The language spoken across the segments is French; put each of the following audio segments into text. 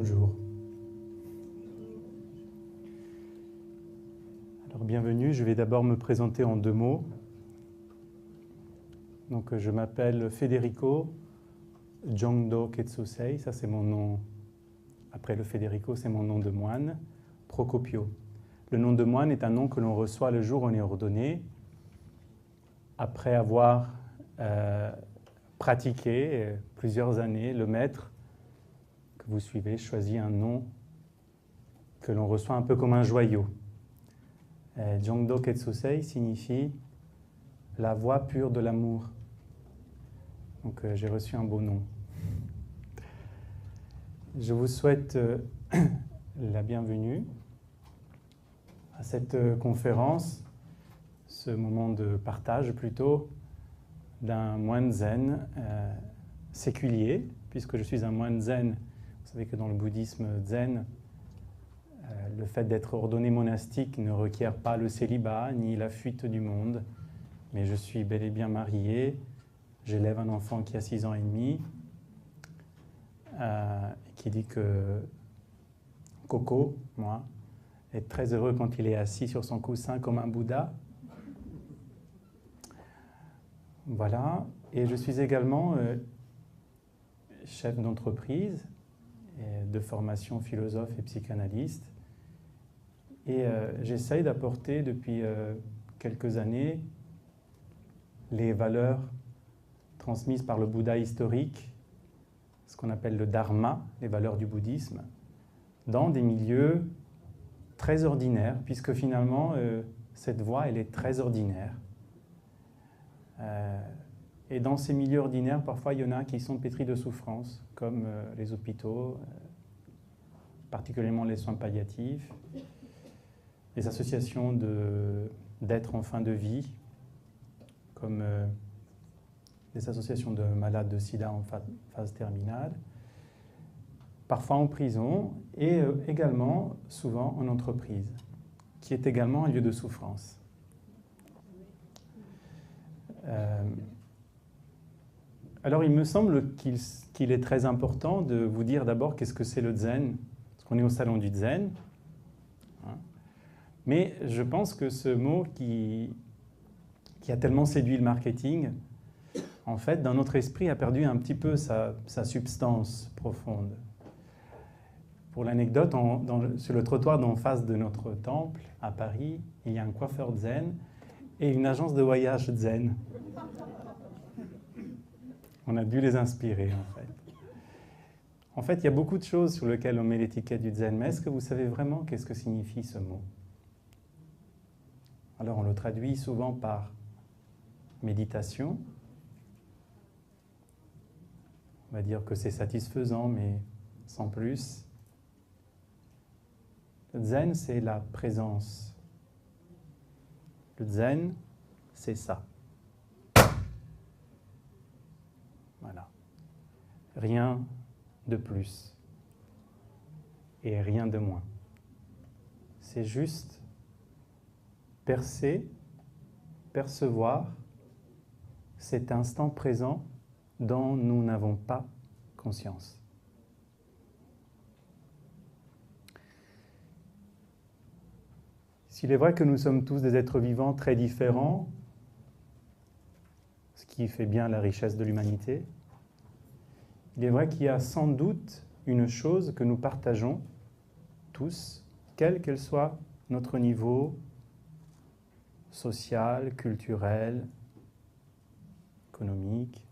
Bonjour. Alors bienvenue, je vais d'abord me présenter en 2 mots. Donc je m'appelle Federico Jongdo Ketsusei, ça c'est mon nom, après le Federico c'est mon nom de moine, Procopio. Le nom de moine est un nom que l'on reçoit le jour où on est ordonné, après avoir pratiqué plusieurs années, le maître que vous suivez choisit un nom que l'on reçoit un peu comme un joyau. Jongdo Ketsusei signifie la voie pure de l'amour. Donc j'ai reçu un beau nom. Je vous souhaite la bienvenue à cette conférence, ce moment de partage plutôt d'un moine zen séculier, puisque je suis un moine zen. Vous savez que dans le bouddhisme zen, le fait d'être ordonné monastique ne requiert pas le célibat ni la fuite du monde, mais je suis bel et bien marié, j'élève un enfant qui a 6 ans et demi, qui dit que Coco, moi, est très heureux quand il est assis sur son coussin comme un Bouddha. Voilà, et je suis également chef d'entreprise, de formation philosophe et psychanalyste. Et j'essaye d'apporter depuis quelques années les valeurs transmises par le Bouddha historique, ce qu'on appelle le dharma, les valeurs du bouddhisme, dans des milieux très ordinaires, puisque finalement, cette voie, elle est très ordinaire. Et dans ces milieux ordinaires, parfois, il y en a qui sont pétris de souffrance, comme les hôpitaux, particulièrement les soins palliatifs, les associations d'êtres en fin de vie, comme les associations de malades de sida en phase terminale, parfois en prison et également souvent en entreprise, qui est également un lieu de souffrance. Alors il me semble qu'il est très important de vous dire d'abord qu'est-ce que c'est le zen, parce qu'on est au salon du zen. Mais je pense que ce mot qui a tellement séduit le marketing, en fait, dans notre esprit, a perdu un petit peu sa substance profonde. Pour l'anecdote, sur le trottoir d'en face de notre temple, à Paris, il y a un coiffeur zen et une agence de voyage zen. On a dû les inspirer, en fait. En fait, il y a beaucoup de choses sur lesquelles on met l'étiquette du zen, mais est-ce que vous savez vraiment qu'est-ce que signifie ce mot? Alors, on le traduit souvent par méditation. On va dire que c'est satisfaisant, mais sans plus. Le zen, c'est la présence. Le zen, c'est ça. Voilà. Rien de plus et rien de moins. C'est juste percevoir cet instant présent dont nous n'avons pas conscience. S'il est vrai que nous sommes tous des êtres vivants très différents, ce qui fait bien la richesse de l'humanité, il est vrai qu'il y a sans doute une chose que nous partageons tous, quel qu'elle soit notre niveau social, culturel, économique,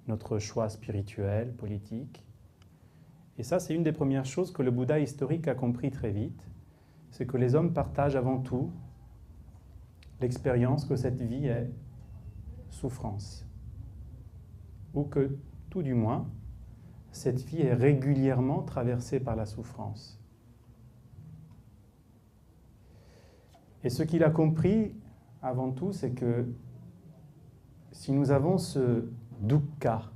notre choix spirituel, politique. Et ça, c'est une des premières choses que le Bouddha historique a compris très vite, c'est que les hommes partagent avant tout l'expérience que cette vie est souffrance. Ou que, tout du moins, cette vie est régulièrement traversée par la souffrance. Et ce qu'il a compris, avant tout, c'est que si nous avons ce dukkha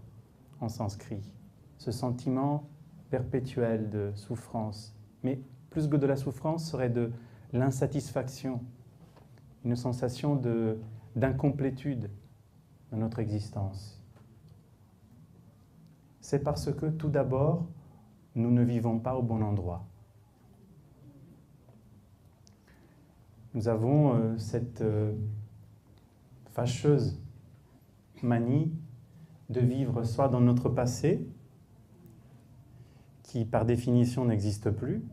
en sanskrit, ce sentiment perpétuel de souffrance, mais plus que de la souffrance serait de l'insatisfaction, une sensation d'incomplétude dans notre existence. C'est parce que tout d'abord, nous ne vivons pas au bon endroit. Nous avons cette fâcheuse manie de vivre soit dans notre passé, qui par définition n'existe plus,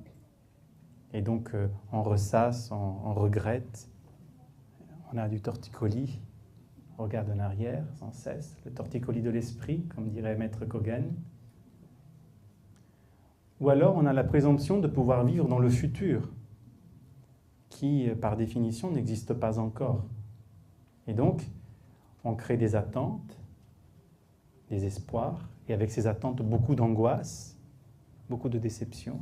et donc on ressasse, on regrette, on a du torticolis, on regarde en arrière sans cesse, le torticolis de l'esprit, comme dirait Maître Kogan. Ou alors on a la présomption de pouvoir vivre dans le futur, qui par définition n'existe pas encore. Et donc, on crée des attentes, des espoirs, et avec ces attentes, beaucoup d'angoisse, beaucoup de déception.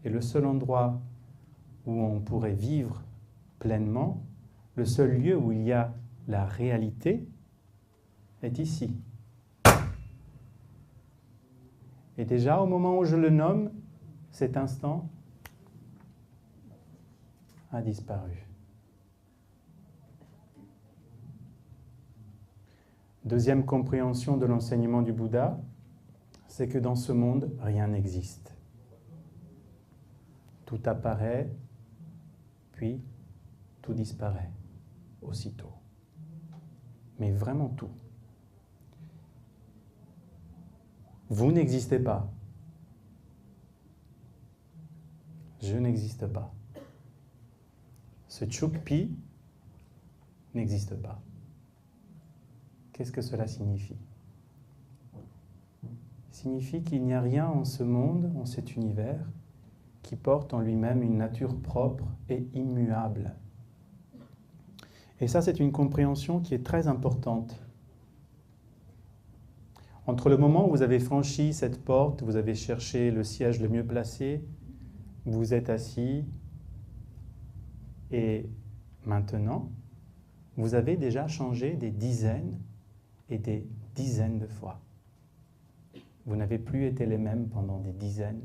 Et le seul endroit où on pourrait vivre pleinement, le seul lieu où il y a la réalité, est ici. Et déjà, au moment où je le nomme, cet instant a disparu. Deuxième compréhension de l'enseignement du Bouddha, c'est que dans ce monde, rien n'existe. Tout apparaît, puis tout disparaît, aussitôt. Mais vraiment tout. Vous n'existez pas. Je n'existe pas. Ce Chukpi n'existe pas. Qu'est-ce que cela signifie? Signifie qu'il n'y a rien en ce monde, en cet univers, qui porte en lui-même une nature propre et immuable. Et ça, c'est une compréhension qui est très importante. Entre le moment où vous avez franchi cette porte, vous avez cherché le siège le mieux placé, vous vous êtes assis, et maintenant, vous avez déjà changé des dizaines et des dizaines de fois. Vous n'avez plus été les mêmes pendant des dizaines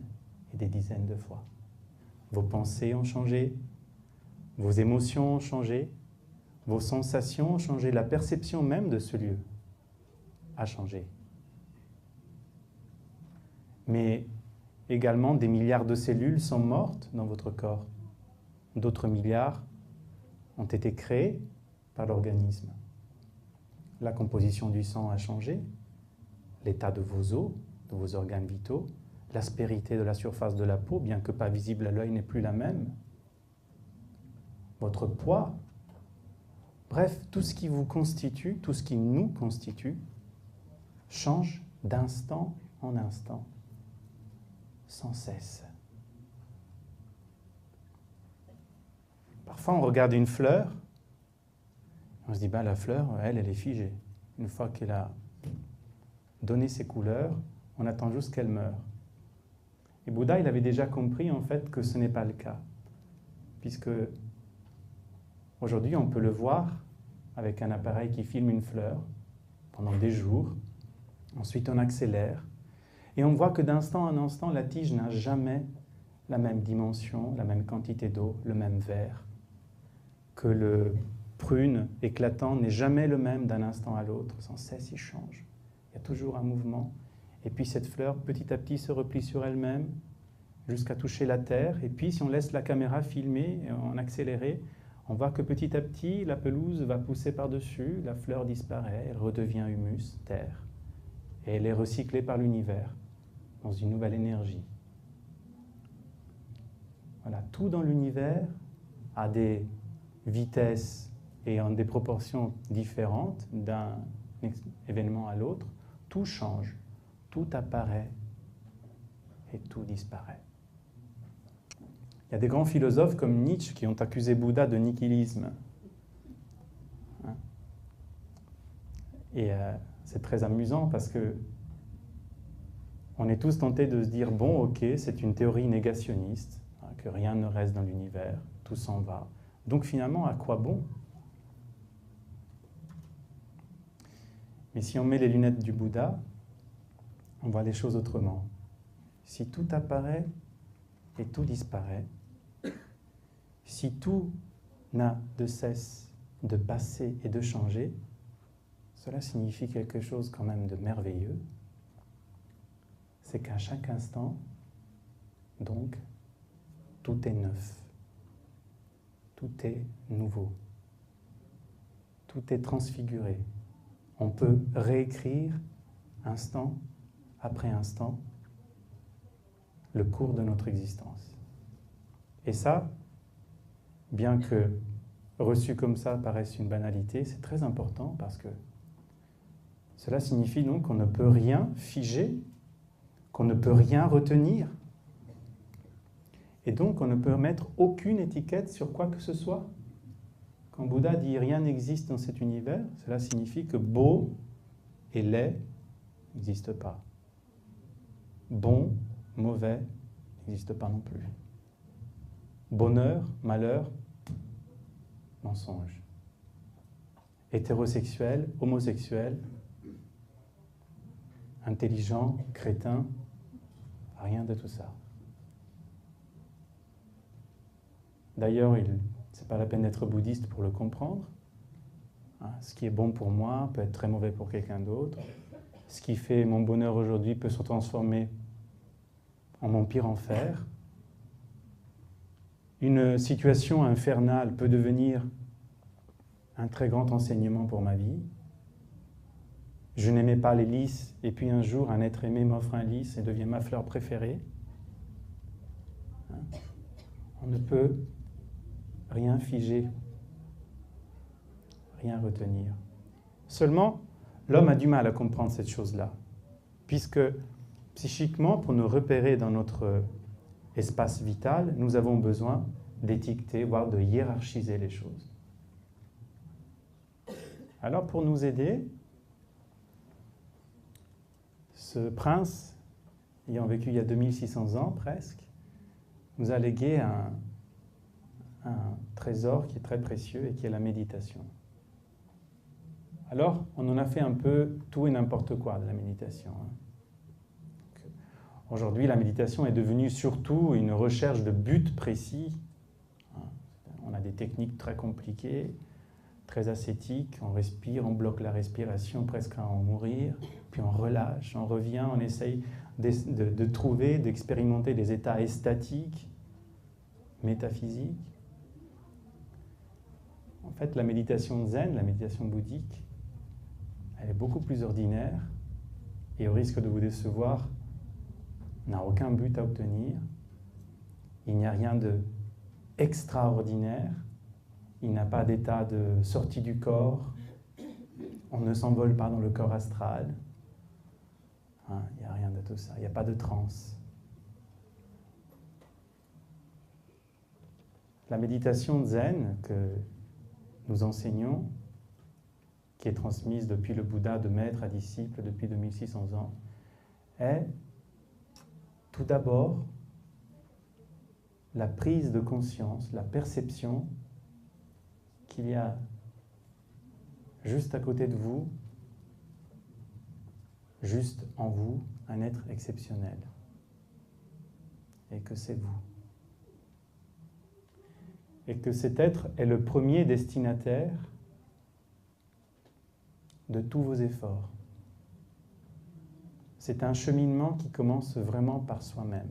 et des dizaines de fois. Vos pensées ont changé, vos émotions ont changé, vos sensations ont changé, la perception même de ce lieu a changé. Mais également, des milliards de cellules sont mortes dans votre corps. D'autres milliards ont été créés par l'organisme. La composition du sang a changé, l'état de vos os, de vos organes vitaux, l'aspérité de la surface de la peau, bien que pas visible à l'œil, n'est plus la même. Votre poids, bref, tout ce qui vous constitue, tout ce qui nous constitue, change d'instant en instant, sans cesse. Parfois, on regarde une fleur, on se dit, bah, la fleur, elle est figée. Une fois qu'elle a donné ses couleurs, on attend juste qu'elle meure. Et Bouddha, il avait déjà compris en fait que ce n'est pas le cas, puisque aujourd'hui, on peut le voir avec un appareil qui filme une fleur pendant des jours. Ensuite, on accélère et on voit que d'instant en instant, la tige n'a jamais la même dimension, la même quantité d'eau, le même vert, que le prune éclatant n'est jamais le même d'un instant à l'autre, sans cesse il change. Il y a toujours un mouvement. Et puis cette fleur, petit à petit, se replie sur elle-même jusqu'à toucher la terre. Et puis, si on laisse la caméra filmer en accéléré, on voit que petit à petit, la pelouse va pousser par-dessus, la fleur disparaît, elle redevient humus, terre. Et elle est recyclée par l'univers dans une nouvelle énergie. Voilà, tout dans l'univers a des vitesses et en des proportions différentes d'un événement à l'autre. Tout change, tout apparaît et tout disparaît. Il y a des grands philosophes comme Nietzsche qui ont accusé Bouddha de nihilisme. Et c'est très amusant parce que on est tous tentés de se dire, bon, ok, c'est une théorie négationniste, que rien ne reste dans l'univers, tout s'en va. Donc finalement, à quoi bon? Mais si on met les lunettes du Bouddha, on voit les choses autrement. Si tout apparaît et tout disparaît, si tout n'a de cesse de passer et de changer, cela signifie quelque chose quand même de merveilleux. c'est qu'à chaque instant, donc, tout est neuf. Tout est nouveau. Tout est transfiguré. On peut réécrire instant après instant le cours de notre existence. Et ça, bien que reçu comme ça paraisse une banalité, c'est très important parce que cela signifie donc qu'on ne peut rien figer, qu'on ne peut rien retenir, et donc on ne peut mettre aucune étiquette sur quoi que ce soit. Quand Bouddha dit « rien n'existe dans cet univers », cela signifie que beau et laid n'existent pas. Bon, mauvais n'existe pas non plus. Bonheur, malheur, mensonge. Hétérosexuel, homosexuel, intelligent, crétin, rien de tout ça. D'ailleurs, c'est pas la peine d'être bouddhiste pour le comprendre. Ce qui est bon pour moi peut être très mauvais pour quelqu'un d'autre. Ce qui fait mon bonheur aujourd'hui peut se transformer en mon pire enfer. Une situation infernale peut devenir un très grand enseignement pour ma vie. Je n'aimais pas les lys, et puis un jour, un être aimé m'offre un lys et devient ma fleur préférée. On ne peut rien figer, rien retenir. Seulement, l'homme a du mal à comprendre cette chose-là, puisque psychiquement, pour nous repérer dans notre espace vital, nous avons besoin d'étiqueter, voire de hiérarchiser les choses. Alors, pour nous aider, ce prince, ayant vécu il y a 2600 ans presque, nous a légué un trésor qui est très précieux et qui est la méditation. Alors, on en a fait un peu tout et n'importe quoi de la méditation. Aujourd'hui, la méditation est devenue surtout une recherche de buts précis. On a des techniques très compliquées, très ascétiques. On respire, on bloque la respiration presque à en mourir, puis on relâche, on revient, on essaye de trouver, d'expérimenter des états extatiques, métaphysiques. En fait, la méditation zen, la méditation bouddhique, elle est beaucoup plus ordinaire et au risque de vous décevoir, n'a aucun but à obtenir. Il n'y a rien d'extraordinaire. Il n'y a pas d'état de sortie du corps. On ne s'envole pas dans le corps astral. Il n'y a rien de tout ça. Il n'y a pas de transe. La méditation zen que nous enseignons, qui est transmise depuis le Bouddha de maître à disciple depuis 2600 ans, est tout d'abord la prise de conscience, la perception qu'il y a juste à côté de vous, juste en vous, un être exceptionnel. Et que c'est vous. Et que cet être est le premier destinataire de tous vos efforts. C'est un cheminement qui commence vraiment par soi-même.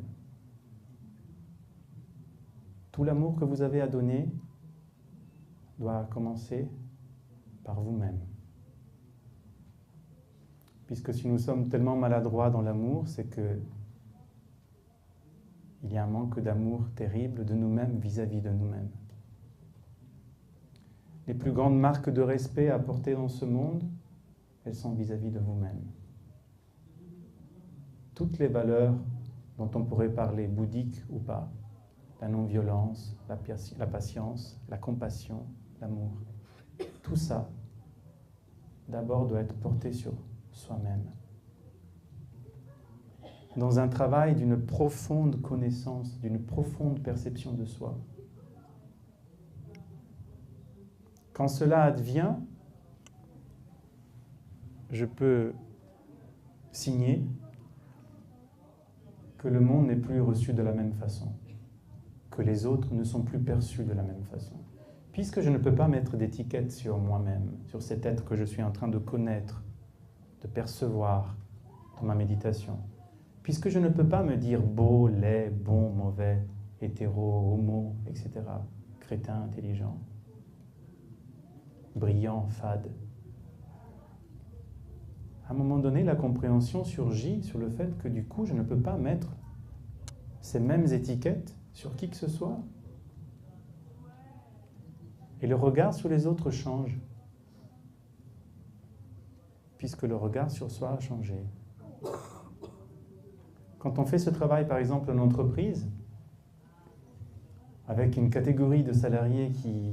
Tout l'amour que vous avez à donner doit commencer par vous-même. Puisque si nous sommes tellement maladroits dans l'amour, c'est que il y a un manque d'amour terrible de nous-mêmes vis-à-vis de nous-mêmes. Les plus grandes marques de respect à porter dans ce monde, elles sont vis-à-vis de vous-même. Toutes les valeurs dont on pourrait parler, bouddhiques ou pas, la non-violence, la patience, la compassion, l'amour, tout ça, d'abord doit être porté sur soi-même. Dans un travail d'une profonde connaissance, d'une profonde perception de soi. Quand cela advient, je peux signer que le monde n'est plus reçu de la même façon, que les autres ne sont plus perçus de la même façon. Puisque je ne peux pas mettre d'étiquette sur moi-même, sur cet être que je suis en train de connaître, de percevoir dans ma méditation, Puisque je ne peux pas me dire beau, laid, bon, mauvais, hétéro, homo, etc., crétin, intelligent, brillant, fade. À un moment donné, la compréhension surgit sur le fait que du coup, je ne peux pas mettre ces mêmes étiquettes sur qui que ce soit. Et le regard sur les autres change, puisque le regard sur soi a changé. Quand on fait ce travail, par exemple, en entreprise, avec une catégorie de salariés qui,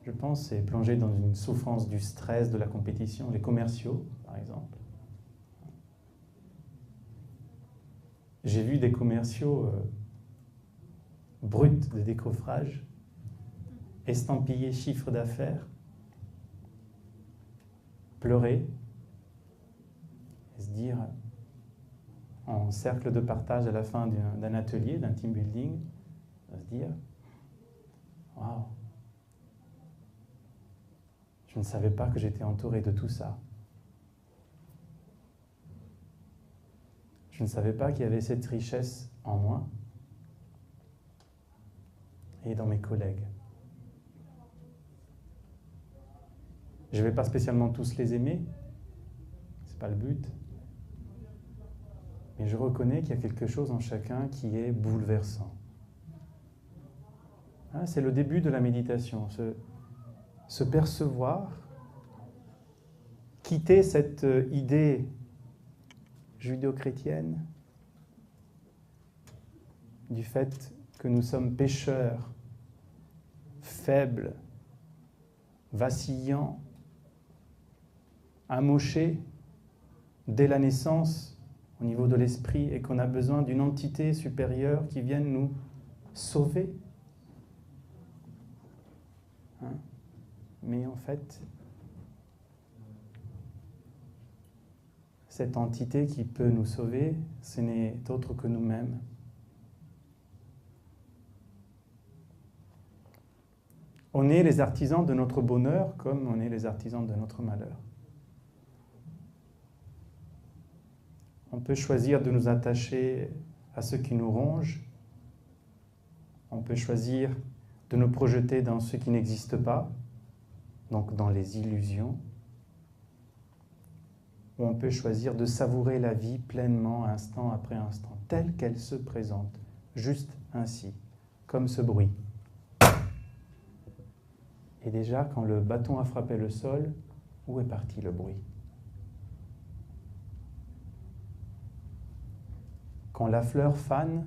je pense, est plongée dans une souffrance du stress, de la compétition, les commerciaux, par exemple. J'ai vu des commerciaux bruts de décoffrage, estampillés chiffre d'affaires, pleurer, et se dire, en cercle de partage à la fin d'un atelier, d'un team building, se dire, waouh, je ne savais pas que j'étais entouré de tout ça. Je ne savais pas qu'il y avait cette richesse en moi et dans mes collègues. Je ne vais pas spécialement tous les aimer, ce n'est pas le but, mais je reconnais qu'il y a quelque chose en chacun qui est bouleversant. C'est le début de la méditation, se percevoir, quitter cette idée judéo-chrétienne du fait que nous sommes pécheurs, faibles, vacillants, amochés dès la naissance au niveau de l'esprit et qu'on a besoin d'une entité supérieure qui vienne nous sauver. Mais en fait, cette entité qui peut nous sauver, ce n'est autre que nous-mêmes. On est les artisans de notre bonheur comme on est les artisans de notre malheur. On peut choisir de nous attacher à ce qui nous ronge. On peut choisir de nous projeter dans ce qui n'existe pas, donc dans les illusions. Ou on peut choisir de savourer la vie pleinement, instant après instant, telle qu'elle se présente, juste ainsi, comme ce bruit. Et déjà, quand le bâton a frappé le sol, où est parti le bruit? Quand la fleur fane,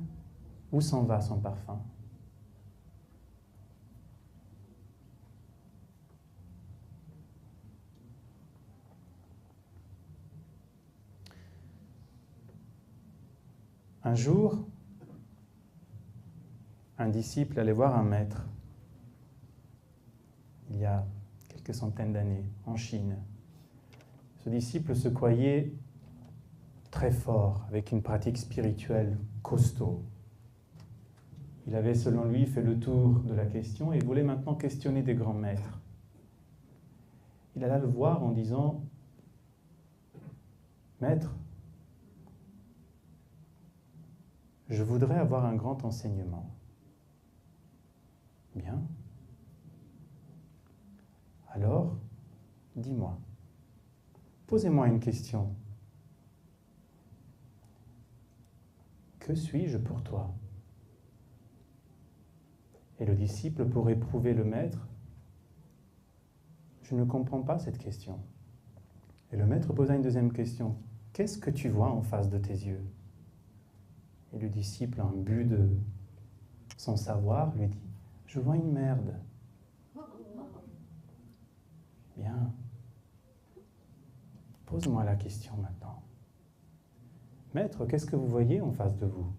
où s'en va son parfum? Un jour, un disciple allait voir un maître, il y a quelques centaines d'années, en Chine. Ce disciple se croyait très fort, avec une pratique spirituelle costaud. Il avait, selon lui, fait le tour de la question et voulait maintenant questionner des grands maîtres. Il alla le voir en disant « Maître, je voudrais avoir un grand enseignement. » Bien. Alors, dis-moi, posez-moi une question. Que suis-je pour toi? Et le disciple, pour éprouver le maître, je ne comprends pas cette question. Et le maître posa une deuxième question. Qu'est-ce que tu vois en face de tes yeux? Et le disciple, imbu de son savoir, lui dit, je vois une merde. Bien. Pose-moi la question maintenant. Maître, qu'est-ce que vous voyez en face de vous?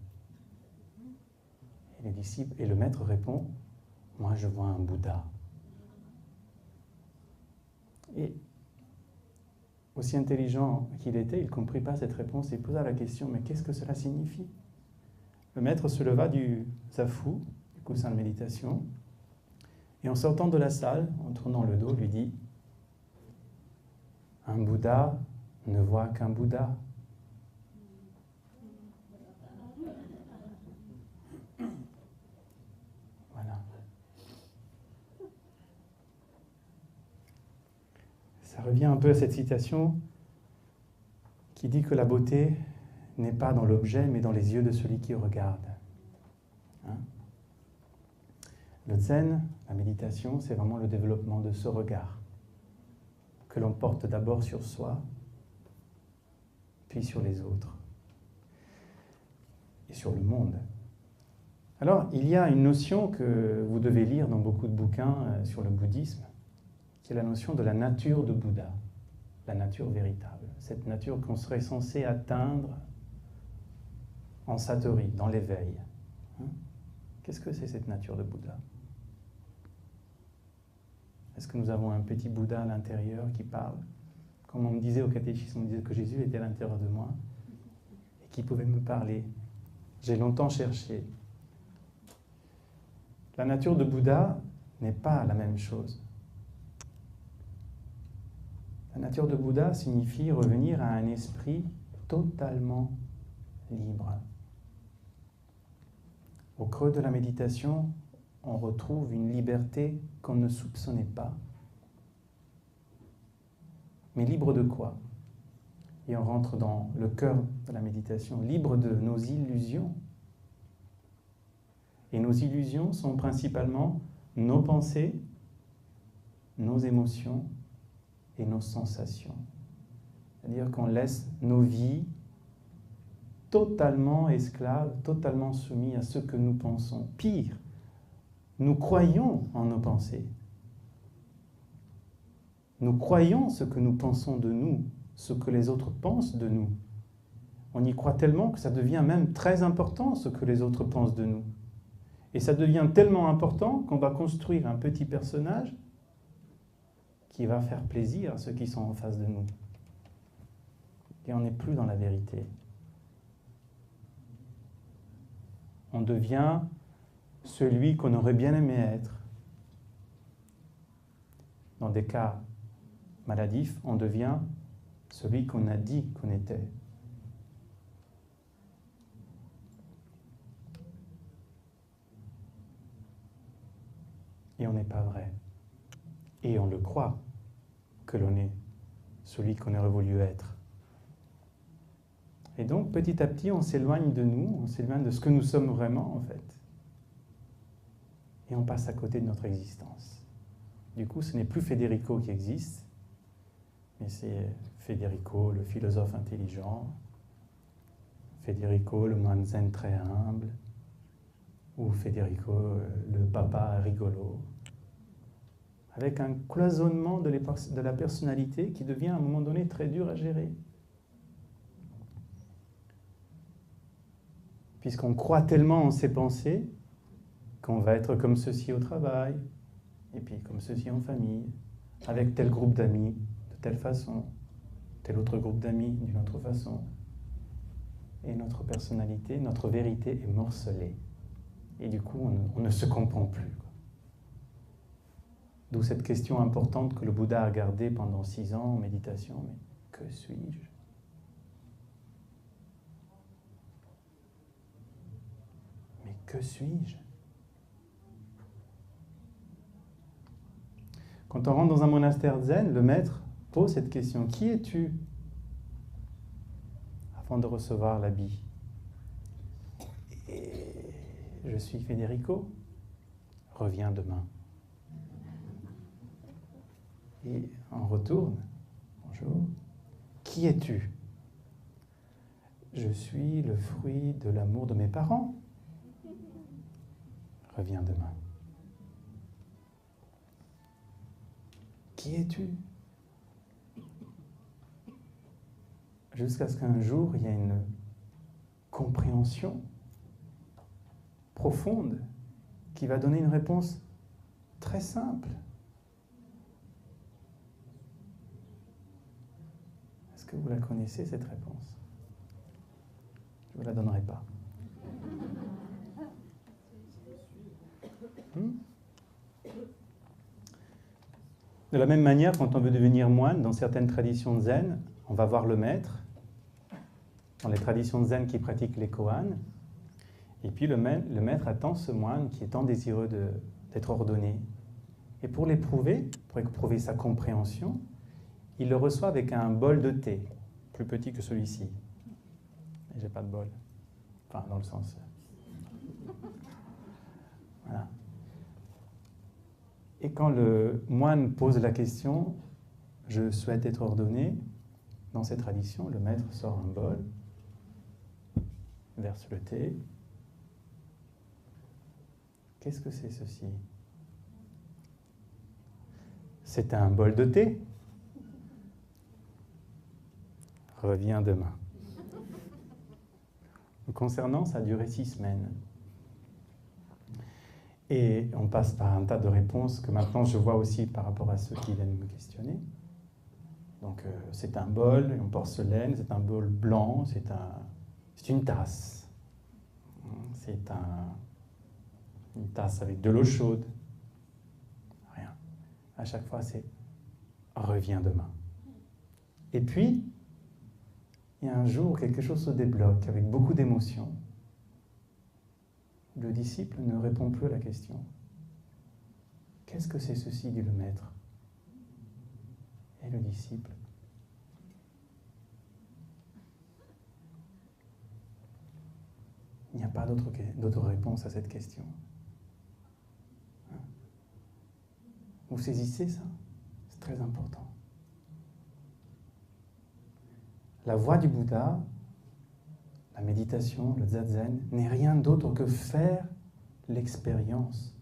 Et le maître répond, moi je vois un Bouddha. Et aussi intelligent qu'il était, il ne comprit pas cette réponse et posa la question, mais qu'est-ce que cela signifie? Le maître se leva du zafu, du coussin de méditation, et en sortant de la salle, en tournant le dos, lui dit, un Bouddha ne voit qu'un Bouddha. Ça revient un peu à cette citation qui dit que la beauté n'est pas dans l'objet, mais dans les yeux de celui qui regarde. Hein? Le zen, la méditation, c'est vraiment le développement de ce regard que l'on porte d'abord sur soi, puis sur les autres, et sur le monde. Alors, il y a une notion que vous devez lire dans beaucoup de bouquins sur le bouddhisme, qui est la notion de la nature de Bouddha, la nature véritable, cette nature qu'on serait censé atteindre en satori, dans l'éveil. Hein? Qu'est-ce que c'est cette nature de Bouddha? Est-ce que nous avons un petit Bouddha à l'intérieur qui parle? Comme on me disait au catéchisme, on me disait que Jésus était à l'intérieur de moi et qui pouvait me parler. J'ai longtemps cherché. La nature de Bouddha n'est pas la même chose. La nature de Bouddha signifie revenir à un esprit totalement libre. Au creux de la méditation, on retrouve une liberté qu'on ne soupçonnait pas. Mais libre de quoi? Et on rentre dans le cœur de la méditation, libre de nos illusions. Et nos illusions sont principalement nos pensées, nos émotions et nos sensations. C'est-à-dire qu'on laisse nos vies totalement esclaves, totalement soumis à ce que nous pensons. Pire, nous croyons en nos pensées. Nous croyons ce que nous pensons de nous, ce que les autres pensent de nous. On y croit tellement que ça devient même très important ce que les autres pensent de nous. Et ça devient tellement important qu'on va construire un petit personnage qui va faire plaisir à ceux qui sont en face de nous. Et on n'est plus dans la vérité. On devient celui qu'on aurait bien aimé être. Dans des cas maladifs, on devient celui qu'on a dit qu'on était. Et on n'est pas vrai. Et on le croit que l'on est celui qu'on aurait voulu être. Et donc, petit à petit, on s'éloigne de nous, on s'éloigne de ce que nous sommes vraiment, en fait. Et on passe à côté de notre existence. Du coup, ce n'est plus Federico qui existe, mais c'est Federico, le philosophe intelligent, Federico, le moine zen très humble, ou Federico, le papa rigolo, avec un cloisonnement de la personnalité qui devient à un moment donné très dur à gérer. Puisqu'on croit tellement en ses pensées qu'on va être comme ceci au travail, et puis comme ceci en famille, avec tel groupe d'amis de telle façon, tel autre groupe d'amis d'une autre façon. Et notre personnalité, notre vérité est morcelée. Et du coup, on ne se comprend plus. D'où cette question importante que le Bouddha a gardée pendant 6 ans en méditation. Mais que suis-je? Mais que suis-je? Quand on rentre dans un monastère zen, le maître pose cette question. Qui es-tu? Avant de recevoir l'habit. Et je suis Federico. Reviens demain. Et on retourne. Bonjour. Qui es-tu? Je suis le fruit de l'amour de mes parents. Reviens demain. Qui es-tu? Jusqu'à ce qu'un jour, il y ait une compréhension profonde qui va donner une réponse très simple. Est-ce que vous la connaissez, cette réponse? Je ne vous la donnerai pas. De la même manière, quand on veut devenir moine, dans certaines traditions zen, on va voir le maître, dans les traditions zen qui pratiquent les koans, et puis le maître attend ce moine qui est tant désireux d'être ordonné. Et pour l'éprouver, pour éprouver sa compréhension, il le reçoit avec un bol de thé, plus petit que celui-ci. Et j'ai pas de bol. Enfin, dans le sens... Voilà. Et quand le moine pose la question, je souhaite être ordonné, dans cette tradition, le maître sort un bol, verse le thé. Qu'est-ce que c'est ceci? C'est un bol de thé. Reviens demain. Concernant, ça a duré 6 semaines. Et on passe par un tas de réponses que maintenant je vois aussi par rapport à ceux qui viennent me questionner. Donc c'est un bol en porcelaine, c'est un bol blanc, c'est une tasse. C'est une tasse avec de l'eau chaude. Rien. À chaque fois, c'est reviens demain. Et puis, il y a un jour, quelque chose se débloque avec beaucoup d'émotion. Le disciple ne répond plus à la question. Qu'est-ce que c'est ceci, dit le maître? Et le disciple, il n'y a pas d'autre réponse à cette question. Vous saisissez ça? C'est très important. La voie du Bouddha, la méditation, le zazen, n'est rien d'autre que faire l'expérience.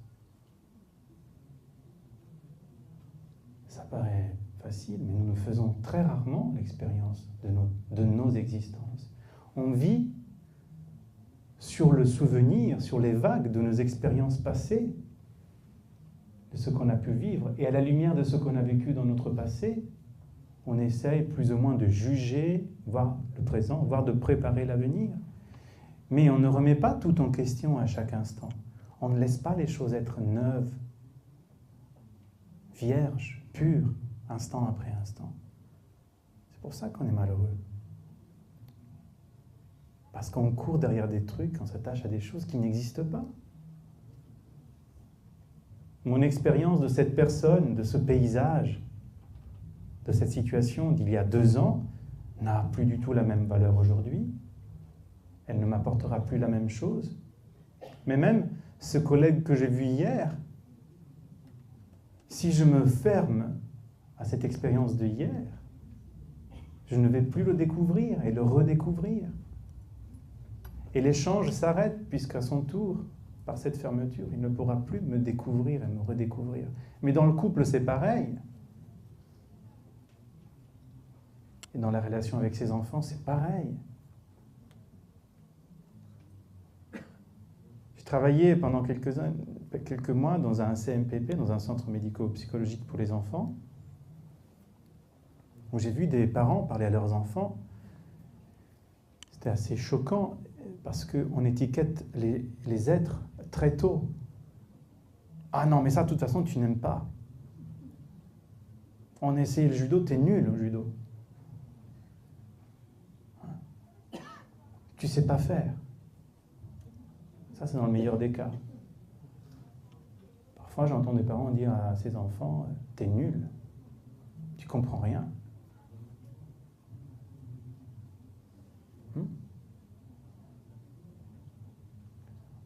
Ça paraît facile, mais nous faisons très rarement l'expérience de nos existences. On vit sur le souvenir, sur les vagues de nos expériences passées, de ce qu'on a pu vivre. Et à la lumière de ce qu'on a vécu dans notre passé, on essaye plus ou moins de juger, voir le présent, voire de préparer l'avenir. Mais on ne remet pas tout en question à chaque instant. On ne laisse pas les choses être neuves, vierges, pures, instant après instant. C'est pour ça qu'on est malheureux. Parce qu'on court derrière des trucs, on s'attache à des choses qui n'existent pas. Mon expérience de cette personne, de ce paysage, de cette situation d'il y a 2 ans, n'a plus du tout la même valeur aujourd'hui. Elle ne m'apportera plus la même chose. Mais même ce collègue que j'ai vu hier, si je me ferme à cette expérience de hier, je ne vais plus le découvrir et le redécouvrir. Et l'échange s'arrête puisqu'à son tour, par cette fermeture, il ne pourra plus me découvrir et me redécouvrir. Mais dans le couple, c'est pareil. Et dans la relation avec ses enfants, c'est pareil. J'ai travaillé pendant quelques mois dans un CMPP, dans un centre médico-psychologique pour les enfants, où j'ai vu des parents parler à leurs enfants. C'était assez choquant parce qu'on étiquette les êtres très tôt. Ah non, mais ça, de toute façon, tu n'aimes pas. On a essayé le judo, t'es nul au judo. Tu sais pas faire. Ça, c'est dans le meilleur des cas. Parfois, j'entends des parents dire à ses enfants, t'es nul, tu comprends rien.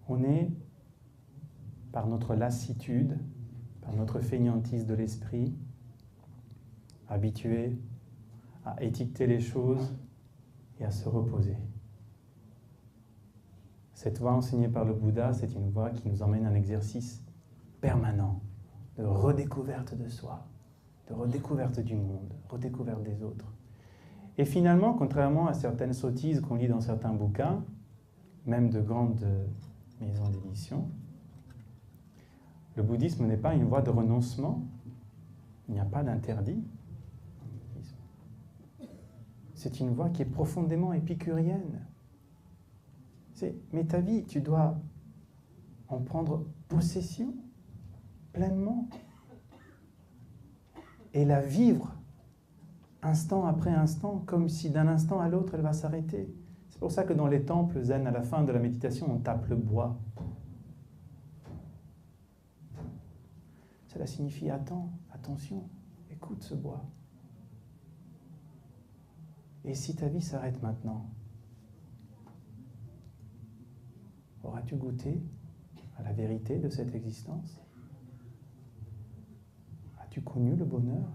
On est, par notre lassitude, par notre fainéantise de l'esprit, habitué à étiqueter les choses et à se reposer. Cette voie enseignée par le Bouddha, c'est une voie qui nous emmène à un exercice permanent de redécouverte de soi, de redécouverte du monde, redécouverte des autres. Et finalement, contrairement à certaines sottises qu'on lit dans certains bouquins, même de grandes maisons d'édition, le bouddhisme n'est pas une voie de renoncement, il n'y a pas d'interdit. C'est une voie qui est profondément épicurienne. Mais ta vie, tu dois en prendre possession pleinement et la vivre instant après instant, comme si d'un instant à l'autre elle va s'arrêter. C'est pour ça que dans les temples zen, à la fin de la méditation, on tape le bois. Cela signifie attends, attention, écoute ce bois. Et si ta vie s'arrête maintenant, auras-tu goûté à la vérité de cette existence? As-tu connu le bonheur?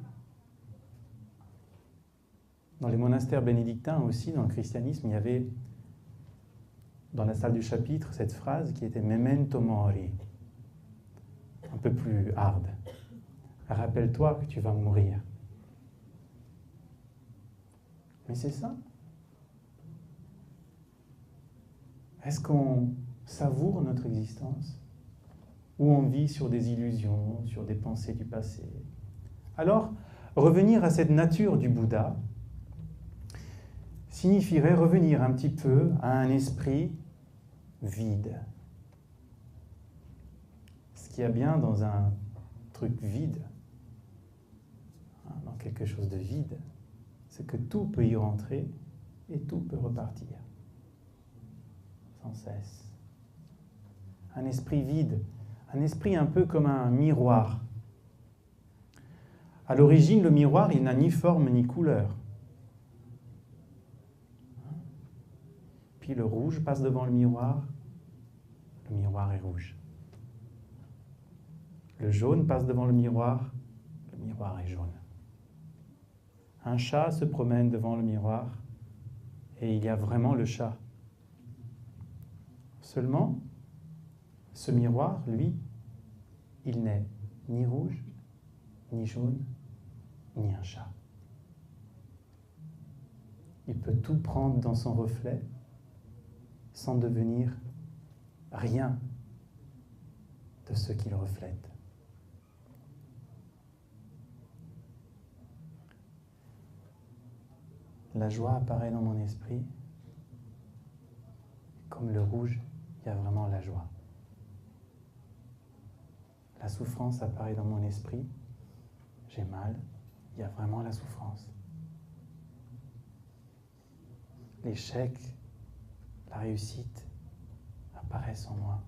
Dans les monastères bénédictins aussi, dans le christianisme, il y avait, dans la salle du chapitre, cette phrase qui était « Memento mori », un peu plus hard. Rappelle-toi que tu vas mourir. Mais c'est ça. Est-ce qu'on savoure notre existence? Ou on vit sur des illusions, sur des pensées du passé? Alors, revenir à cette nature du Bouddha signifierait revenir un petit peu à un esprit vide. Ce qu'il y a bien dans un truc vide, dans quelque chose de vide, c'est que tout peut y rentrer et tout peut repartir, sans cesse. Un esprit vide, un esprit un peu comme un miroir. À l'origine, le miroir, il n'a ni forme ni couleur. Puis le rouge passe devant le miroir est rouge. Le jaune passe devant le miroir est jaune. Un chat se promène devant le miroir et il y a vraiment le chat. Seulement, ce miroir, lui, il n'est ni rouge, ni jaune, ni un chat. Il peut tout prendre dans son reflet sans devenir rien de ce qu'il reflète. La joie apparaît dans mon esprit. Comme le rouge, il y a vraiment la joie. La souffrance apparaît dans mon esprit. J'ai mal, il y a vraiment la souffrance. L'échec, la réussite apparaissent en moi.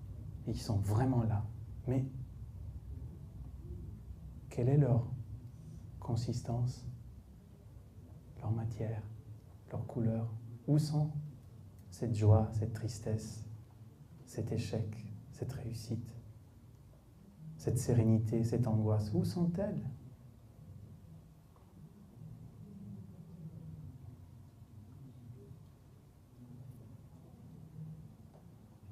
Et ils sont vraiment là. Mais quelle est leur consistance, leur matière, leur couleur? Où sont cette joie, cette tristesse, cet échec, cette réussite, cette sérénité, cette angoisse? Où sont-elles?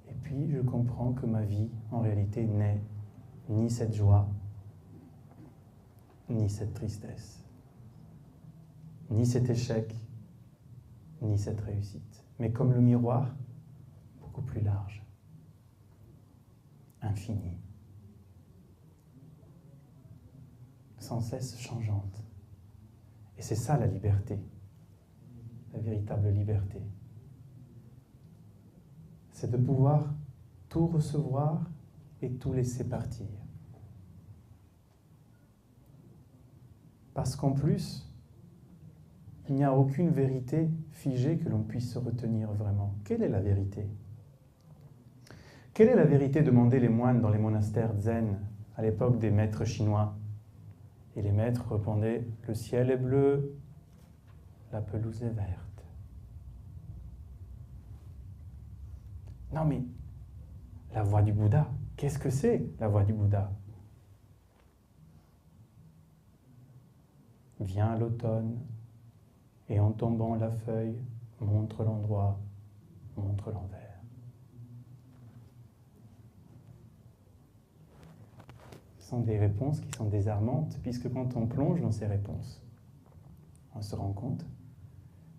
Et puis je comprends que ma vie, en réalité, n'est ni cette joie, ni cette tristesse, ni cet échec, ni cette réussite, mais comme le miroir, beaucoup plus large, infini, sans cesse changeante. Et c'est ça la liberté, la véritable liberté. C'est de pouvoir tout recevoir et tout laisser partir. Parce qu'en plus, il n'y a aucune vérité figée que l'on puisse retenir vraiment. Quelle est la vérité? Quelle est la vérité, demandaient les moines dans les monastères zen à l'époque des maîtres chinois? Et les maîtres répondaient, le ciel est bleu, la pelouse est verte. Non mais, la voie du Bouddha, qu'est-ce que c'est la voie du Bouddha? Vient à l'automne, et en tombant la feuille, montre l'endroit, montre l'envers. Ce sont des réponses qui sont désarmantes, puisque quand on plonge dans ces réponses, on se rend compte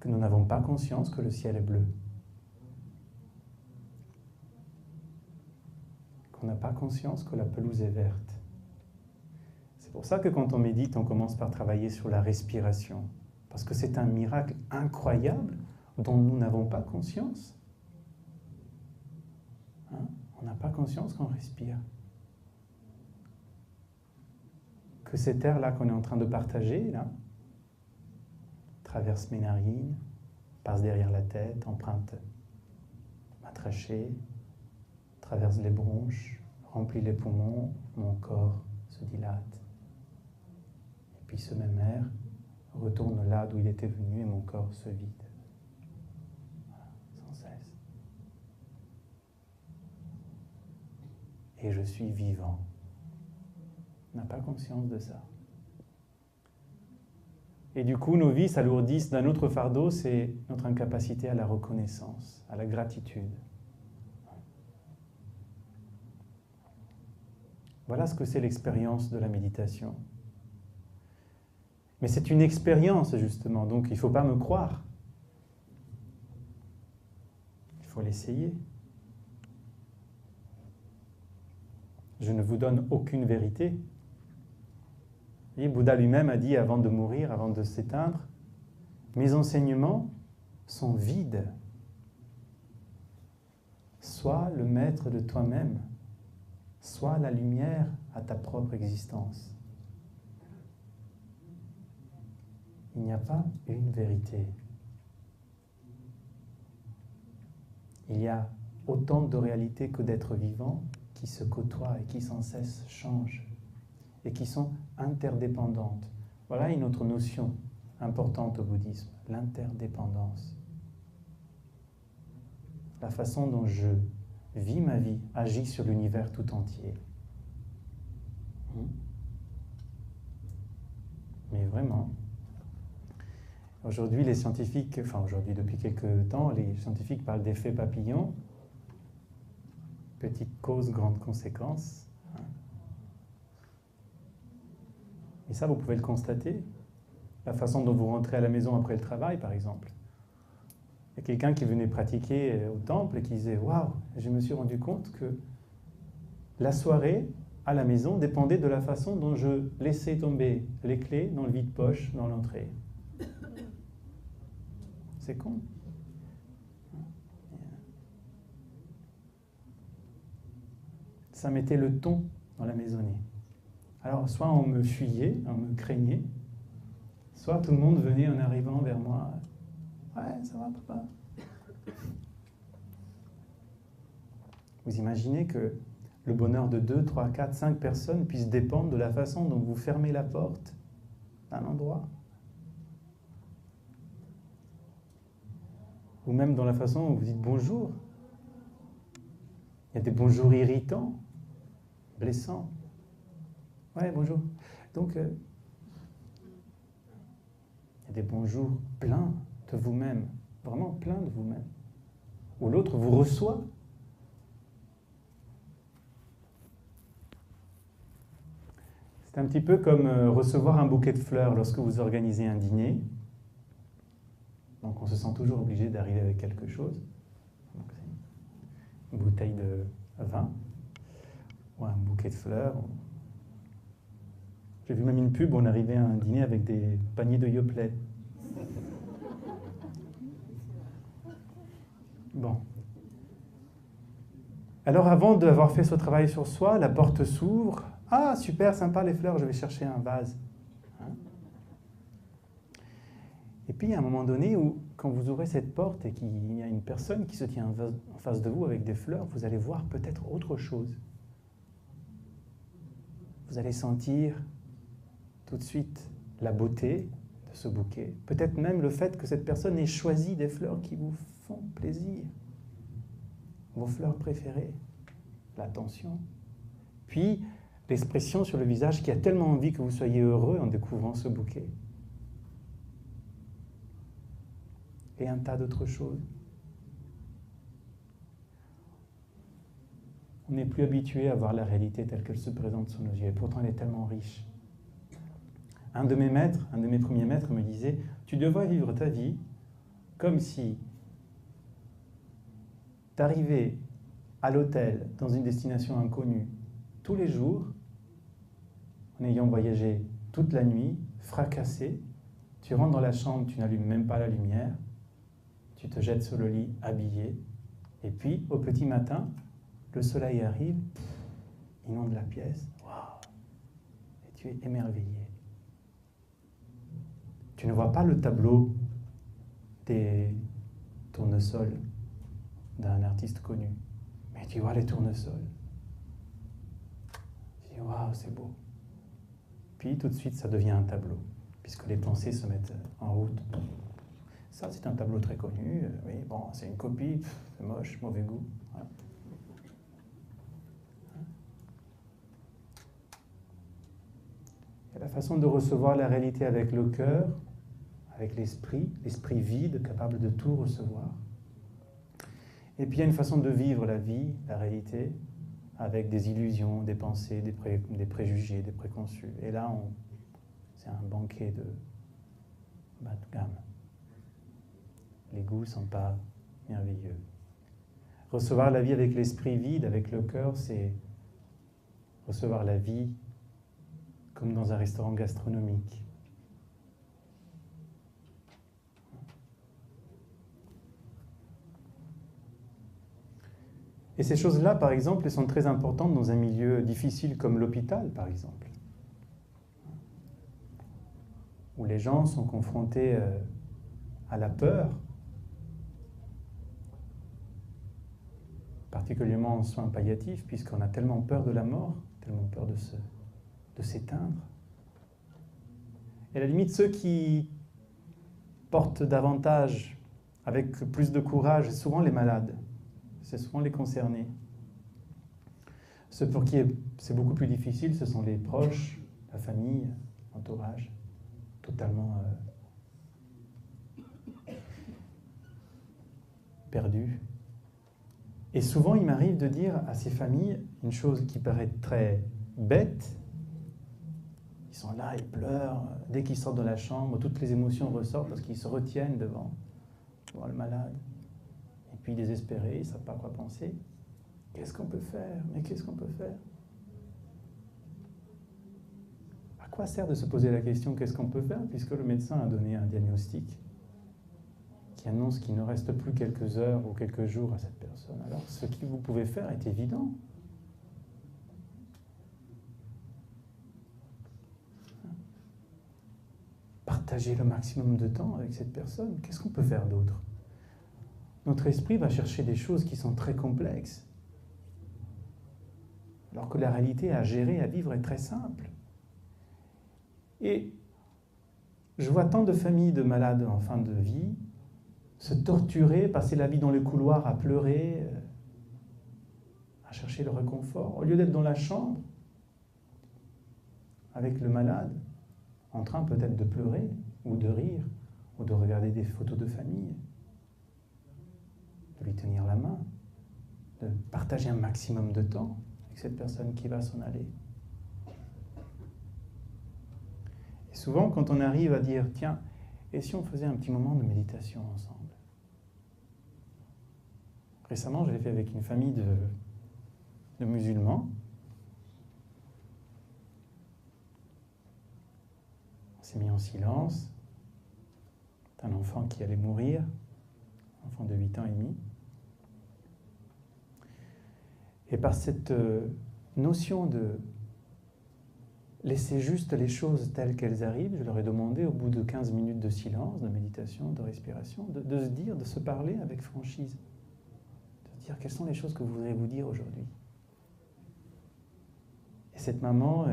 que nous n'avons pas conscience que le ciel est bleu. Qu'on n'a pas conscience que la pelouse est verte. C'est pour ça que quand on médite, on commence par travailler sur la respiration. Parce que c'est un miracle incroyable dont nous n'avons pas conscience. Hein? On n'a pas conscience qu'on respire. Que cet air-là qu'on est en train de partager, là, traverse mes narines, passe derrière la tête, emprunte ma trachée, traverse les bronches, remplit les poumons, mon corps se dilate. Et puis ce même air retourne là d'où il était venu et mon corps se vide. Voilà, sans cesse. Et je suis vivant. On n'a pas conscience de ça. Et du coup, nos vies s'alourdissent d'un autre fardeau, c'est notre incapacité à la reconnaissance, à la gratitude. Voilà ce que c'est l'expérience de la méditation. Mais c'est une expérience, justement, donc il ne faut pas me croire. Il faut l'essayer. Je ne vous donne aucune vérité. Et Bouddha lui-même a dit avant de mourir, avant de s'éteindre, « Mes enseignements sont vides. Sois le maître de toi-même. Sois la lumière à ta propre existence. » Il n'y a pas une vérité. Il y a autant de réalités que d'êtres vivants qui se côtoient et qui sans cesse changent et qui sont interdépendantes. Voilà une autre notion importante au bouddhisme, l'interdépendance. La façon dont je vis ma vie agit sur l'univers tout entier. Mais vraiment, aujourd'hui les scientifiques, enfin aujourd'hui depuis quelques temps, les scientifiques parlent d'effet papillon, petite cause, grande conséquence. Et ça, vous pouvez le constater. La façon dont vous rentrez à la maison après le travail, par exemple. Il y a quelqu'un qui venait pratiquer au temple et qui disait « Waouh, je me suis rendu compte que la soirée à la maison dépendait de la façon dont je laissais tomber les clés dans le vide-poche dans l'entrée. » C'est con. Ça mettait le ton dans la maisonnée. Alors, soit on me fuyait, on me craignait, soit tout le monde venait en arrivant vers moi. « Ouais, ça va, papa ?» Vous imaginez que le bonheur de 2, 3, 4, 5 personnes puisse dépendre de la façon dont vous fermez la porte d'un endroit. Ou même dans la façon dont vous dites bonjour. Il y a des bonjours irritants, blessants. Ouais, bonjour. Donc, il y a des bonjours pleins de vous-même, vraiment pleins de vous-même. Où l'autre vous reçoit. C'est un petit peu comme recevoir un bouquet de fleurs lorsque vous organisez un dîner. Donc on se sent toujours obligé d'arriver avec quelque chose. Donc, une bouteille de vin ou un bouquet de fleurs. J'ai vu même une pub, on arrivait à un dîner avec des paniers de Yoplait. Bon. Alors avant d'avoir fait ce travail sur soi, la porte s'ouvre. Ah, super, sympa les fleurs, je vais chercher un vase. Hein? Et puis, à un moment donné, où, quand vous ouvrez cette porte et qu'il y a une personne qui se tient en face de vous avec des fleurs, vous allez voir peut-être autre chose. Vous allez sentir tout de suite la beauté de ce bouquet. Peut-être même le fait que cette personne ait choisi des fleurs qui vous font plaisir. Vos fleurs préférées. L'attention. Puis, l'expression sur le visage qui a tellement envie que vous soyez heureux en découvrant ce bouquet. Et un tas d'autres choses. On n'est plus habitué à voir la réalité telle qu'elle se présente sous nos yeux. Et pourtant, elle est tellement riche. Un de mes premiers maîtres me disait « Tu devrais vivre ta vie comme si tu arrivais à l'hôtel dans une destination inconnue tous les jours, en ayant voyagé toute la nuit, fracassé, tu rentres dans la chambre, tu n'allumes même pas la lumière, tu te jettes sur le lit habillé, et puis au petit matin, le soleil arrive, inonde la pièce, waouh, et tu es émerveillé. Tu ne vois pas le tableau des tournesols d'un artiste connu, mais tu vois les tournesols. Tu dis, waouh, c'est beau. Puis tout de suite, ça devient un tableau. puisque les pensées se mettent en route. Ça, c'est un tableau très connu. Oui, bon, c'est une copie, c'est moche, mauvais goût. Voilà. Et la façon de recevoir la réalité avec le cœur, avec l'esprit vide, capable de tout recevoir. Et puis il y a une façon de vivre la vie, la réalité, avec des illusions, des pensées, des préjugés, des préconçus. Et là, c'est un banquet de bas de gamme. Les goûts ne sont pas merveilleux. Recevoir la vie avec l'esprit vide, avec le cœur, c'est recevoir la vie comme dans un restaurant gastronomique. Et ces choses-là, par exemple, elles sont très importantes dans un milieu difficile comme l'hôpital, par exemple, où les gens sont confrontés à la peur, particulièrement en soins palliatifs, puisqu'on a tellement peur de la mort, tellement peur de s'éteindre. Et à la limite, ceux qui portent davantage, avec plus de courage, c'est souvent les malades, c'est souvent les concernés. Ceux pour qui c'est beaucoup plus difficile, ce sont les proches, la famille, l'entourage, totalement perdus. Et souvent, il m'arrive de dire à ces familles une chose qui paraît très bête. Ils sont là, ils pleurent. Dès qu'ils sortent de la chambre, toutes les émotions ressortent parce qu'ils se retiennent devant le malade. Et puis désespérés, ils ne savent pas quoi penser. Qu'est-ce qu'on peut faire? Mais qu'est-ce qu'on peut faire? À quoi sert de se poser la question qu'est-ce qu'on peut faire, puisque le médecin a donné un diagnostic qui annonce qu'il ne reste plus quelques heures ou quelques jours à cette personne. Alors ce que vous pouvez faire est évident. Partagez le maximum de temps avec cette personne. Qu'est-ce qu'on peut faire d'autre? Notre esprit va chercher des choses qui sont très complexes, alors que la réalité à gérer, à vivre est très simple. Et je vois tant de familles de malades en fin de vie se torturer, passer la vie dans les couloirs à pleurer, à chercher le réconfort, au lieu d'être dans la chambre avec le malade, en train peut-être de pleurer, ou de rire, ou de regarder des photos de famille, de lui tenir la main, de partager un maximum de temps avec cette personne qui va s'en aller. Et souvent, quand on arrive à dire, tiens, et si on faisait un petit moment de méditation ensemble? Récemment, je l'ai fait avec une famille de musulmans. On s'est mis en silence. C'est un enfant qui allait mourir, un enfant de 8 ans et demi. Et par cette notion de laisser juste les choses telles qu'elles arrivent, je leur ai demandé, au bout de 15 minutes de silence, de méditation, de respiration, de se dire, de se parler avec franchise. De se dire quelles sont les choses que vous voudriez vous dire aujourd'hui. Et cette maman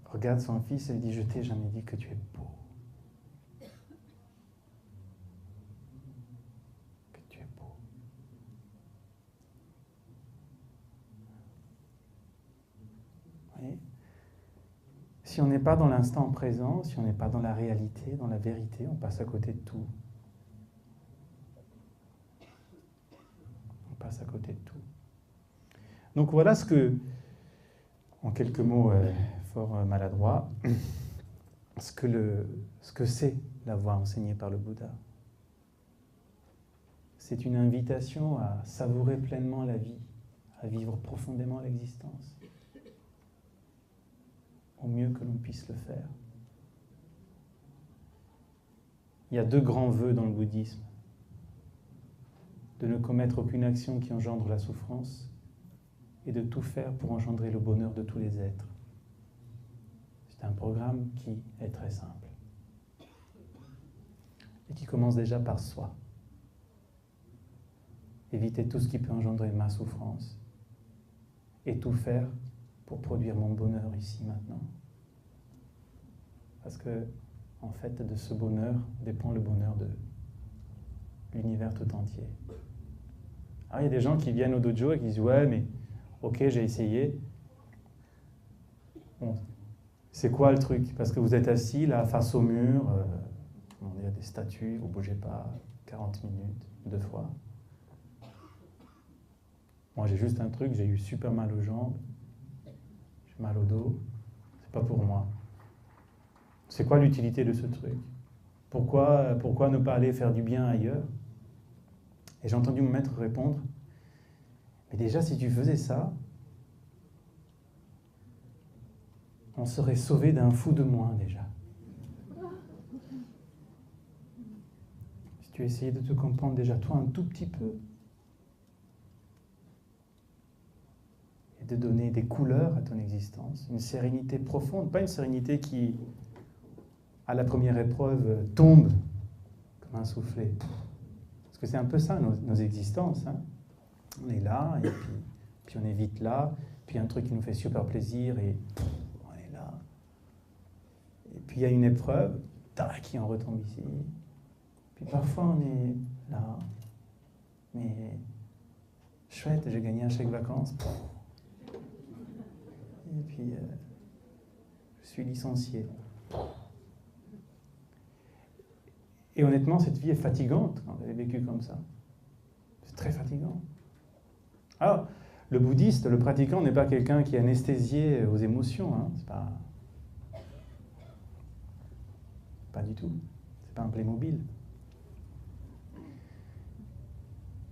regarde son fils et lui dit, je t'ai jamais dit que tu es beau. Que tu es beau. Vous voyez ? Si on n'est pas dans l'instant présent, si on n'est pas dans la réalité, dans la vérité, on passe à côté de tout. On passe à côté de tout. Donc voilà ce que, en quelques mots fort maladroits, ce que c'est la voie enseignée par le Bouddha. C'est une invitation à savourer pleinement la vie, à vivre profondément l'existence, au mieux que l'on puisse le faire. Il y a 2 grands vœux dans le bouddhisme. De ne commettre aucune action qui engendre la souffrance et de tout faire pour engendrer le bonheur de tous les êtres. C'est un programme qui est très simple et qui commence déjà par soi. Éviter tout ce qui peut engendrer ma souffrance et tout faire pour produire mon bonheur ici, maintenant. Parce que, en fait, de ce bonheur dépend le bonheur de l'univers tout entier. Alors, il y a des gens qui viennent au dojo et qui disent « Ouais, mais ok, j'ai essayé. » Bon, c'est quoi le truc? Parce que vous êtes assis là, face au mur, il y a des statues, vous ne bougez pas 40 minutes, 2 fois. Moi, j'ai juste un truc, j'ai eu super mal aux jambes, j'ai mal au dos, c'est pas pour moi. C'est quoi l'utilité de ce truc? Pourquoi ne pas aller faire du bien ailleurs? Et j'ai entendu mon maître répondre, mais déjà, si tu faisais ça, on serait sauvé d'un fou de moins déjà. Si tu essayais de te comprendre déjà toi un tout petit peu, et de donner des couleurs à ton existence, une sérénité profonde, pas une sérénité qui, à la première épreuve, tombe comme un soufflet. Parce que c'est un peu ça, nos existences. Hein. On est là, et puis on est vite là, puis un truc qui nous fait super plaisir, et on est là. Et puis il y a une épreuve, qui en retombe ici. Puis parfois on est là, mais chouette, j'ai gagné un chèque vacances. Et puis je suis licencié. Et honnêtement, cette vie est fatigante quand elle est vécue comme ça. C'est très fatigant. Alors, le bouddhiste, le pratiquant, n'est pas quelqu'un qui est anesthésié aux émotions. Hein. C'est pas du tout. C'est pas un Playmobil.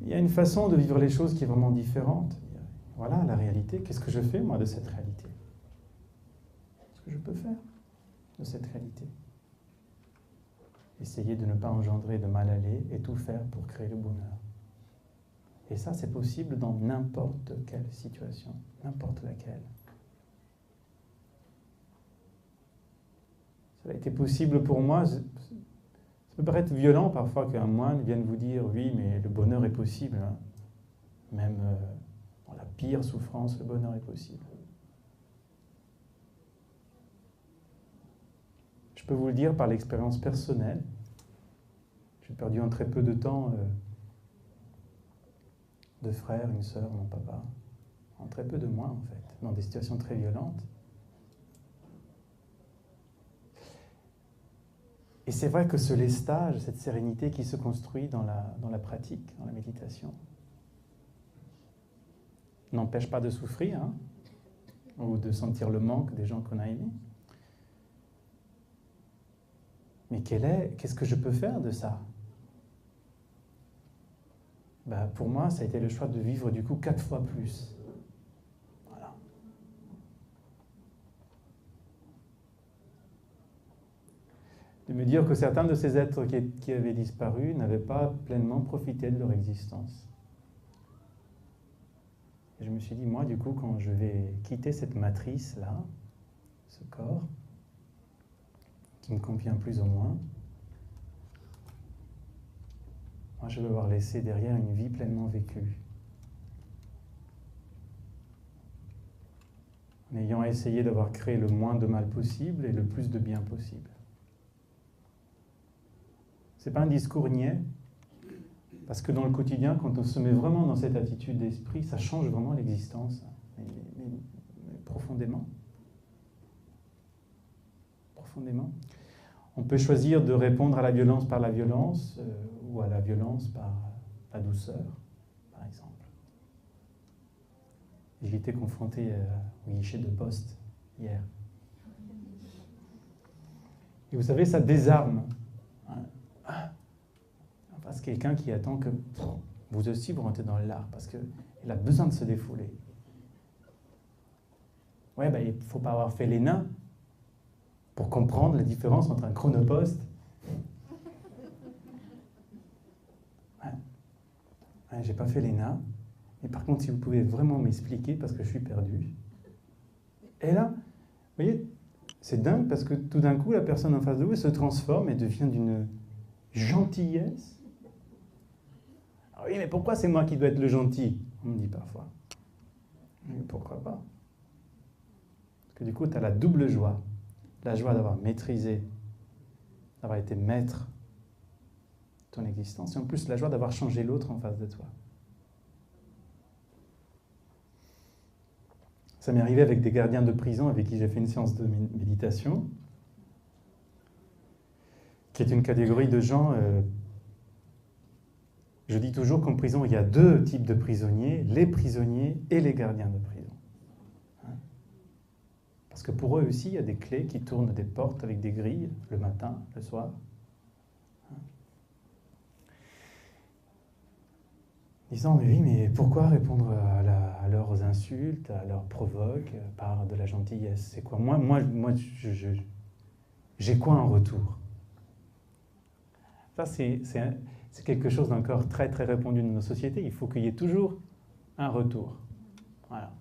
Il y a une façon de vivre les choses qui est vraiment différente. Voilà la réalité. Qu'est-ce que je fais, moi, de cette réalité? Qu'est-ce que je peux faire de cette réalité? Essayer de ne pas engendrer de mal-aller et tout faire pour créer le bonheur. Et ça, c'est possible dans n'importe quelle situation, n'importe laquelle. Ça a été possible pour moi. Ça peut paraître violent parfois qu'un moine vienne vous dire « Oui, mais le bonheur est possible. Hein. Même dans la pire souffrance, le bonheur est possible. » Je peux vous le dire par l'expérience personnelle. J'ai perdu en très peu de temps 2 frères, une sœur, mon papa. En très peu de mois, en fait, dans des situations très violentes. Et c'est vrai que ce lestage, cette sérénité qui se construit dans la pratique, dans la méditation, n'empêche pas de souffrir, hein, ou de sentir le manque des gens qu'on a aimés. Mais qu'est-ce que je peux faire de ça? Pour moi, ça a été le choix de vivre du coup 4 fois plus. Voilà. De me dire que certains de ces êtres qui avaient disparu n'avaient pas pleinement profité de leur existence. Et je me suis dit, moi, du coup, quand je vais quitter cette matrice-là, ce corps, qui me convient plus ou moins, moi, je vais avoir laissé derrière une vie pleinement vécue. En ayant essayé d'avoir créé le moins de mal possible et le plus de bien possible. Ce n'est pas un discours niais, parce que dans le quotidien, quand on se met vraiment dans cette attitude d'esprit, ça change vraiment l'existence, mais profondément. Profondément. On peut choisir de répondre à la violence par la violence, ou à la violence par la douceur, par exemple. J'ai été confronté au guichet de poste hier. Et vous savez, ça désarme. En face, quelqu'un qui attend que vous aussi vous rentrez dans l'art, parce qu'il a besoin de se défouler. Ouais, il ne faut pas avoir fait l'ENA pour comprendre la différence entre un chronopost. J'ai pas fait l'ENA, mais par contre, si vous pouvez vraiment m'expliquer, parce que je suis perdu. Et là, vous voyez, c'est dingue, parce que tout d'un coup, la personne en face de vous se transforme et devient d'une gentillesse. Ah oui, mais pourquoi c'est moi qui dois être le gentil? On me dit parfois. Mais pourquoi pas? Parce que du coup, tu as la double joie la joie d'avoir maîtrisé, d'avoir été maître de ton existence, et en plus la joie d'avoir changé l'autre en face de toi. Ça m'est arrivé avec des gardiens de prison avec qui j'ai fait une séance de méditation, qui est une catégorie de gens... je dis toujours qu'en prison, il y a deux types de prisonniers, les prisonniers et les gardiens de prison. Parce que pour eux aussi, il y a des clés qui tournent des portes avec des grilles, le matin, le soir. Disant, mais oui, mais pourquoi répondre à leurs insultes, à leurs provoques par de la gentillesse? C'est quoi? Moi j'ai quoi en retour? Ça, c'est quelque chose d'encore très, très répandu dans nos sociétés. Il faut qu'il y ait toujours un retour. Voilà.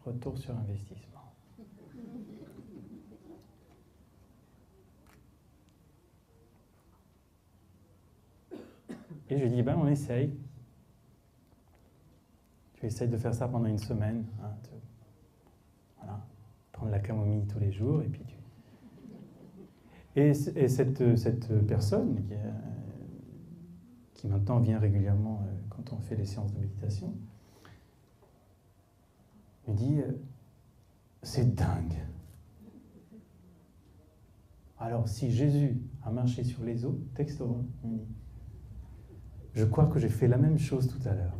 Retour sur investissement. Et je dis, ben on essaye. Tu essayes de faire ça pendant une semaine. Hein, voilà. Prendre la camomille tous les jours, et puis tu... Et cette personne qui maintenant vient régulièrement quand on fait les séances de méditation, me dit, c'est dingue. Alors si Jésus a marché sur les eaux, texto, il me dit, je crois que j'ai fait la même chose tout à l'heure.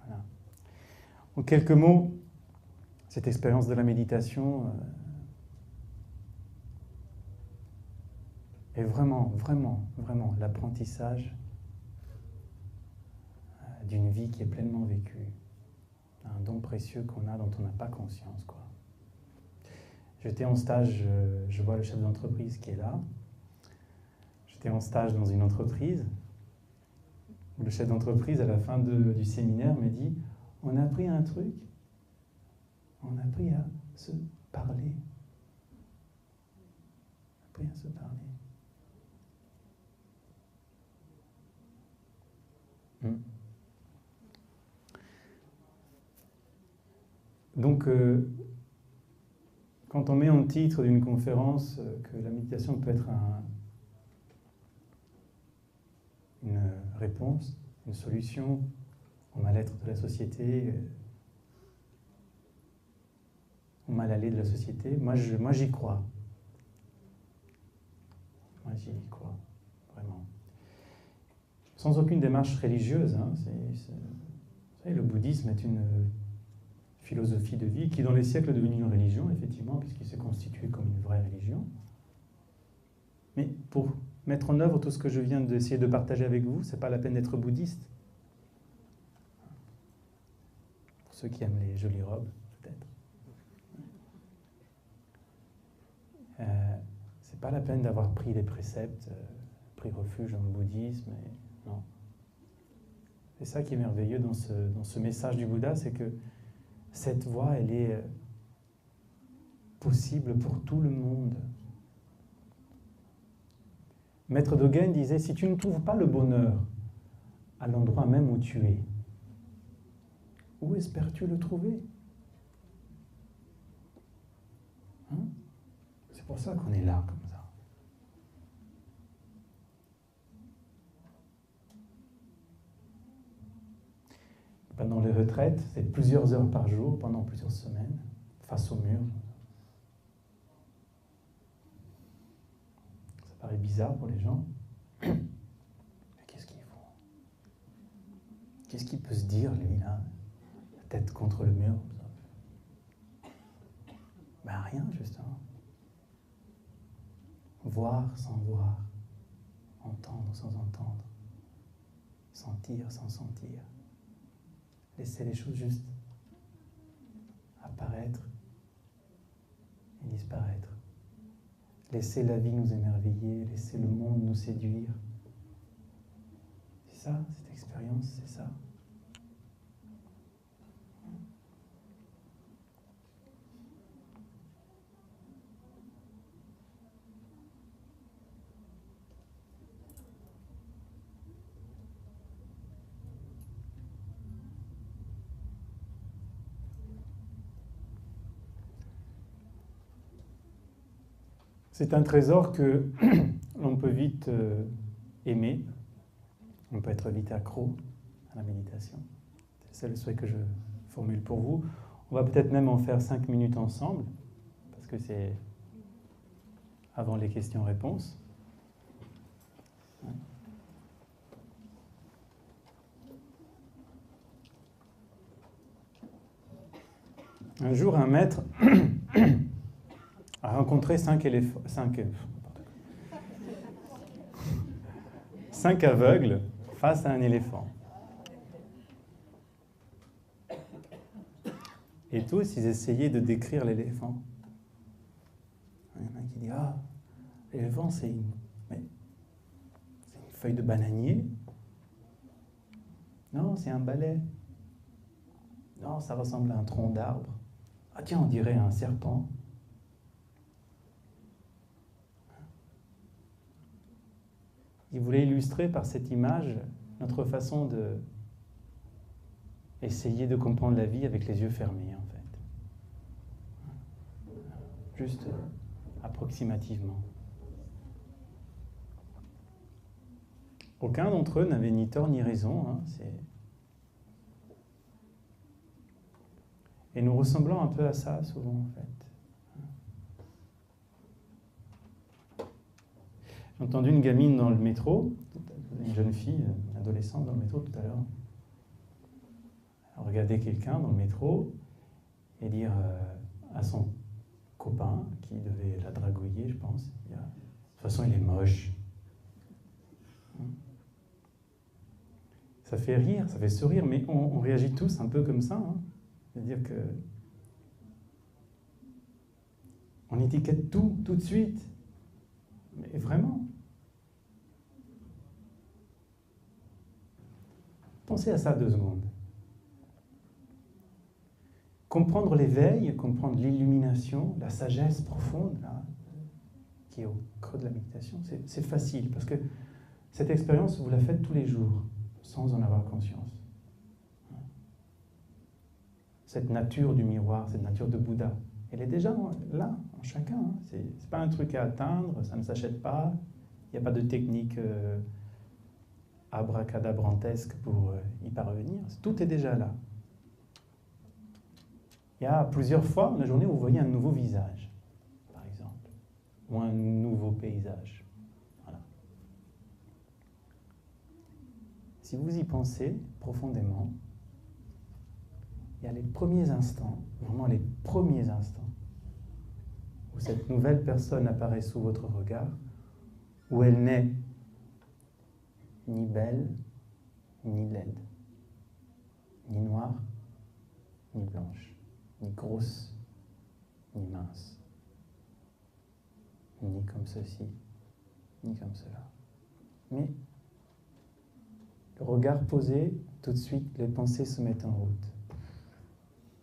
Voilà. En quelques mots, cette expérience de la méditation est vraiment, vraiment, vraiment l'apprentissage d'une vie qui est pleinement vécue, un don précieux qu'on a dont on n'a pas conscience, quoi. J'étais en stage, je vois le chef d'entreprise qui est là. J'étais en stage dans une entreprise où le chef d'entreprise, à la fin du séminaire, me dit, on a appris un truc, on a appris à se parler. On a appris à se parler. Donc, quand on met en titre d'une conférence que la méditation peut être une réponse, une solution au mal-être de la société, au mal-aller de la société, moi j'y crois. Moi j'y crois, vraiment. Sans aucune démarche religieuse. Hein, vous savez, le bouddhisme est une philosophie de vie qui, dans les siècles, est devenue une religion, effectivement, puisqu'il s'est constitué comme une vraie religion. Mais pour mettre en œuvre tout ce que je viens d'essayer de partager avec vous, c'est pas la peine d'être bouddhiste. Pour ceux qui aiment les jolies robes, peut-être. C'est pas la peine d'avoir pris des préceptes, pris refuge dans le bouddhisme. Non. C'est ça qui est merveilleux dans ce message du Bouddha, c'est que cette voie, elle est possible pour tout le monde. Maître Dogen disait, si tu ne trouves pas le bonheur à l'endroit même où tu es, où espères-tu le trouver? Hein? C'est pour ça qu'on est là, comme ça. Pendant les retraites, c'est plusieurs heures par jour, pendant plusieurs semaines, face au mur. Ça paraît bizarre pour les gens. Mais qu'est-ce qu'ils font? Qu'est-ce qu'il peut se dire, lui, là? La tête contre le mur. Ben rien, justement. Voir sans voir. Entendre sans entendre. Sentir sans sentir. Laisser les choses juste apparaître et disparaître. Laisser la vie nous émerveiller, laisser le monde nous séduire. C'est ça, cette expérience, c'est ça. C'est un trésor que l'on peut vite aimer, on peut être vite accro à la méditation. C'est le souhait que je formule pour vous. On va peut-être même en faire 5 minutes ensemble, parce que c'est avant les questions-réponses. Un jour, un maître a rencontré 5 aveugles face à un éléphant. Et tous, ils essayaient de décrire l'éléphant. Il y en a un qui dit « Ah, l'éléphant, c'est une feuille de bananier. Non, c'est un balai. Non, ça ressemble à un tronc d'arbre. Ah tiens, on dirait un serpent. » Il voulait illustrer par cette image notre façon de essayer de comprendre la vie avec les yeux fermés, en fait. Juste approximativement. Aucun d'entre eux n'avait ni tort ni raison. Hein, et nous ressemblons un peu à ça, souvent, en fait. J'ai entendu une gamine dans le métro, une jeune fille, une adolescente dans le métro tout à l'heure, regarder quelqu'un dans le métro et dire à son copain, qui devait la dragouiller, je pense, de toute façon, il est moche. Ça fait rire, ça fait sourire, mais on réagit tous un peu comme ça. Hein. C'est-à-dire que on étiquette tout de suite. Mais vraiment. Pensez à ça 2 secondes. Comprendre l'éveil, comprendre l'illumination, la sagesse profonde, là, qui est au creux de la méditation, c'est facile, parce que cette expérience, vous la faites tous les jours, sans en avoir conscience. Cette nature du miroir, cette nature de Bouddha, elle est déjà là, en chacun. Hein. C'est pas un truc à atteindre, ça ne s'achète pas, il n'y a pas de technique abracadabrantesque pour y parvenir, tout est déjà là. Il y a plusieurs fois dans la journée où vous voyez un nouveau visage, par exemple, ou un nouveau paysage. Voilà. Si vous y pensez profondément, il y a les premiers instants, vraiment les premiers instants, où cette nouvelle personne apparaît sous votre regard, où elle n'est ni belle, ni laide, ni noire, ni blanche, ni grosse, ni mince, ni comme ceci, ni comme cela. Mais le regard posé, tout de suite, les pensées se mettent en route.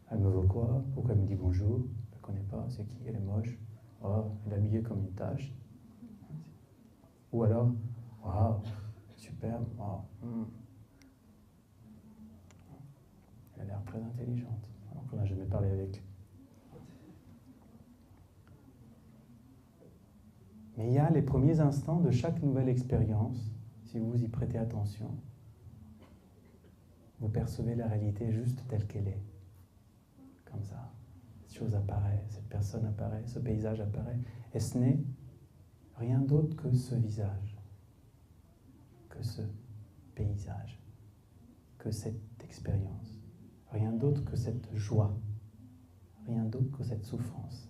Elle me voit quoi? Pourquoi elle me dit bonjour? Je ne la connais pas, c'est qui? Elle est moche. Oh, elle est habillée comme une tâche. Ou alors, waouh, superbe. Wow. Elle a l'air très intelligente, alors qu'on n'a jamais parlé avec. Mais il y a les premiers instants de chaque nouvelle expérience, si vous y prêtez attention, vous percevez la réalité juste telle qu'elle est. Comme ça, cette chose apparaît, cette personne apparaît, ce paysage apparaît, et ce n'est rien d'autre que ce visage, que ce paysage, que cette expérience, rien d'autre que cette joie, rien d'autre que cette souffrance.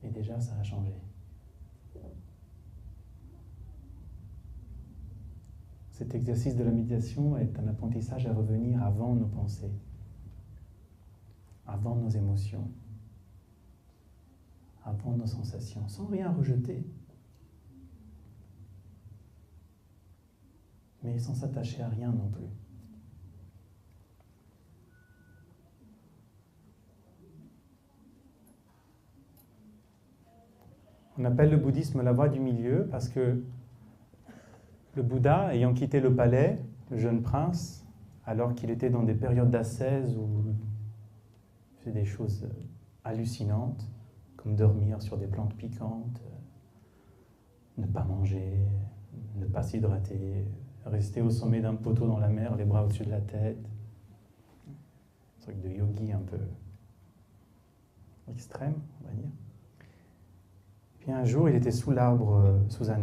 Et déjà, ça a changé. Cet exercice de la méditation est un apprentissage à revenir avant nos pensées, avant nos émotions, avant nos sensations, sans rien rejeter, mais sans s'attacher à rien non plus. On appelle le bouddhisme la voie du milieu parce que le Bouddha, ayant quitté le palais, le jeune prince, alors qu'il était dans des périodes d'ascèse où il faisait des choses hallucinantes, comme dormir sur des plantes piquantes, ne pas manger, ne pas s'hydrater, rester au sommet d'un poteau dans la mer, les bras au-dessus de la tête. Un truc de yogi un peu extrême, on va dire. Puis un jour, il était sous un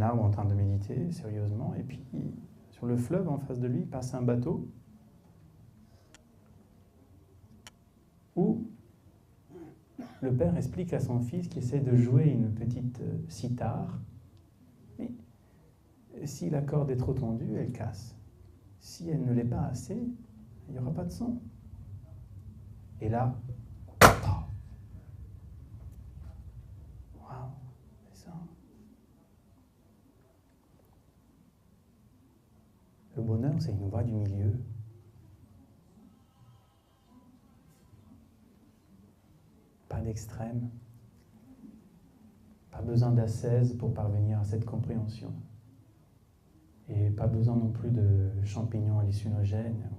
arbre en train de méditer sérieusement, et puis sur le fleuve en face de lui passe un bateau où le père explique à son fils qui essaie de jouer une petite cithare. Mais si la corde est trop tendue, elle casse. Si elle ne l'est pas assez, il n'y aura pas de son. Et là, waouh, c'est ça. Le bonheur, c'est une voie du milieu. Pas d'extrême. Pas besoin d'ascèse pour parvenir à cette compréhension. Et pas besoin non plus de champignons hallucinogènes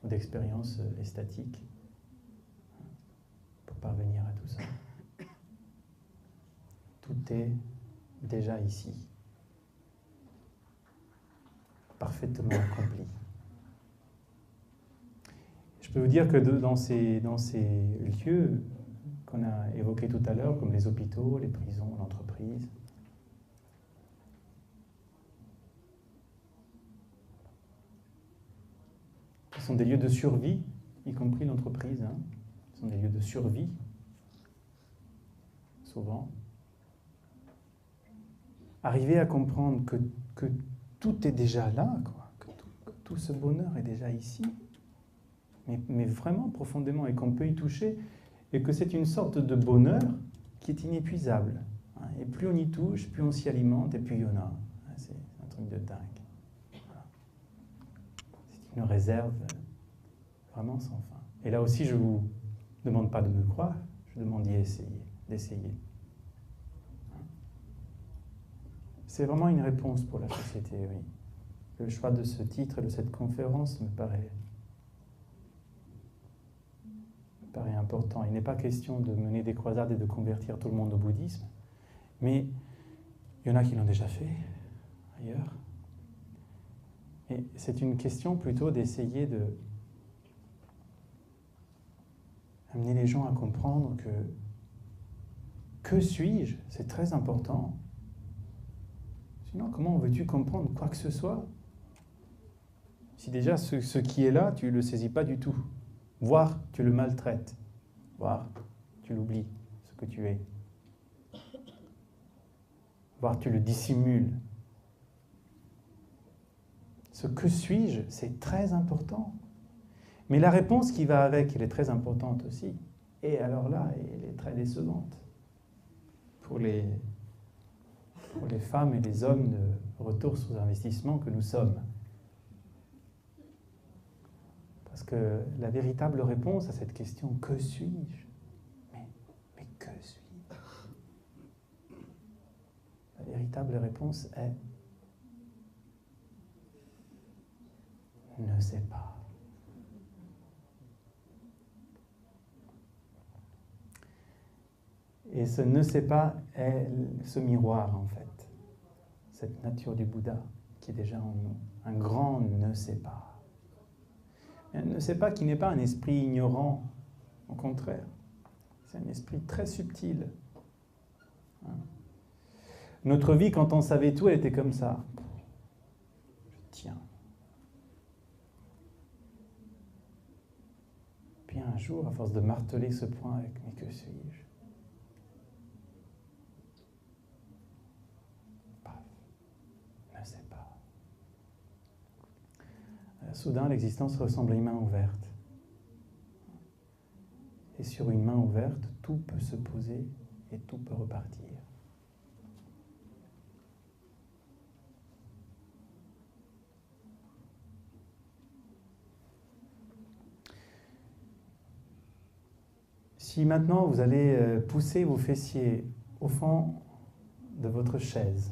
ou d'expériences esthétiques pour parvenir à tout ça. Tout est déjà ici, parfaitement accompli. Je peux vous dire que dans ces lieux qu'on a évoqués tout à l'heure, comme les hôpitaux, les prisons, l'entreprise, ce sont des lieux de survie, y compris l'entreprise. Ce sont des lieux de survie, souvent. Arriver à comprendre que tout est déjà là, quoi, que tout ce bonheur est déjà ici, mais vraiment profondément, et qu'on peut y toucher, et que c'est une sorte de bonheur qui est inépuisable. Et plus on y touche, plus on s'y alimente, et plus il y en a. C'est un truc de dingue. Voilà. C'est une réserve vraiment sans fin. Et là aussi, je ne vous demande pas de me croire, je demande d'essayer. C'est vraiment une réponse pour la société, oui. Le choix de ce titre et de cette conférence me paraît important. Il n'est pas question de mener des croisades et de convertir tout le monde au bouddhisme, mais il y en a qui l'ont déjà fait ailleurs. Et c'est une question plutôt d'essayer de amener les gens à comprendre que suis-je? C'est très important. Sinon, comment veux-tu comprendre quoi que ce soit si déjà ce qui est là, tu ne le saisis pas du tout? Voire tu le maltraites, voire tu l'oublies, ce que tu es. Voire tu le dissimules. Ce que suis-je, c'est très important. Mais la réponse qui va avec, elle est très importante aussi. Et alors là, elle est très décevante pour les femmes et les hommes de retour sur investissement que nous sommes. Parce que la véritable réponse à cette question, que suis-je? Mais que suis-je? La véritable réponse est ne sais pas. Et ce ne sais pas est ce miroir, en fait. Cette nature du Bouddha qui est déjà en nous. Un grand ne sais pas. Un ne sais pas qui n'est pas un esprit ignorant. Au contraire. C'est un esprit très subtil. Notre vie, quand on savait tout, elle était comme ça. Je tiens. Puis un jour, à force de marteler ce point avec « mais que suis-je » soudain, l'existence ressemble à une main ouverte. Et sur une main ouverte, tout peut se poser et tout peut repartir. Si maintenant vous allez pousser vos fessiers au fond de votre chaise,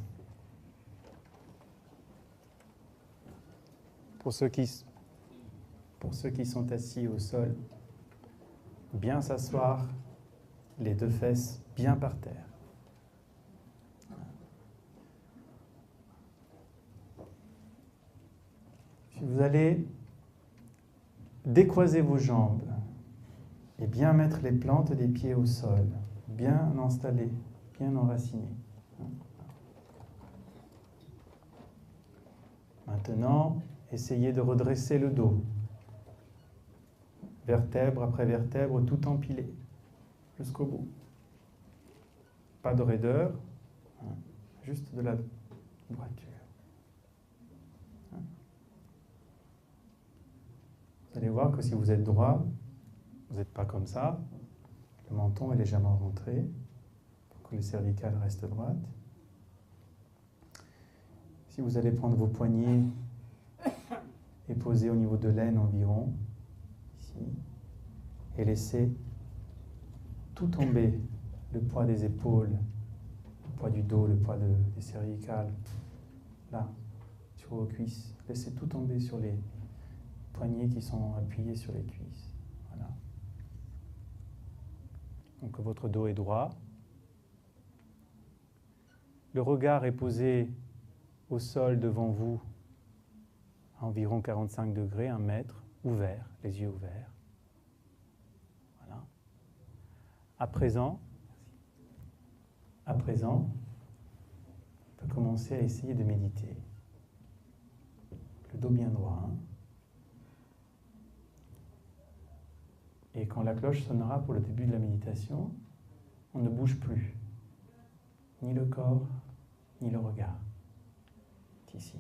pour ceux qui sont assis au sol, bien s'asseoir Les deux fesses bien par terre. Puis vous allez décroiser vos jambes et bien mettre les plantes des pieds au sol, bien installées, bien enracinées. Maintenant, essayez de redresser le dos, vertèbre après vertèbre, tout empilé, jusqu'au bout. Pas de raideur, juste de la droiture. Vous allez voir que si vous êtes droit, vous n'êtes pas comme ça. Le menton est légèrement rentré pour que le cervical reste droite. Si vous allez prendre vos poignets et poser au niveau de l'aine environ, ici, et laisser tout tomber, le poids des épaules, le poids du dos, le poids des cervicales, là, sur vos cuisses. Laissez tout tomber sur les poignets qui sont appuyés sur les cuisses. Voilà. Donc votre dos est droit. Le regard est posé au sol devant vous, à environ 45 degrés, 1 mètre, ouvert, les yeux ouverts. Voilà. À présent, on peut commencer à essayer de méditer. Le dos bien droit. Hein. Et quand la cloche sonnera pour le début de la méditation, on ne bouge plus. Ni le corps, ni le regard. C'est ici.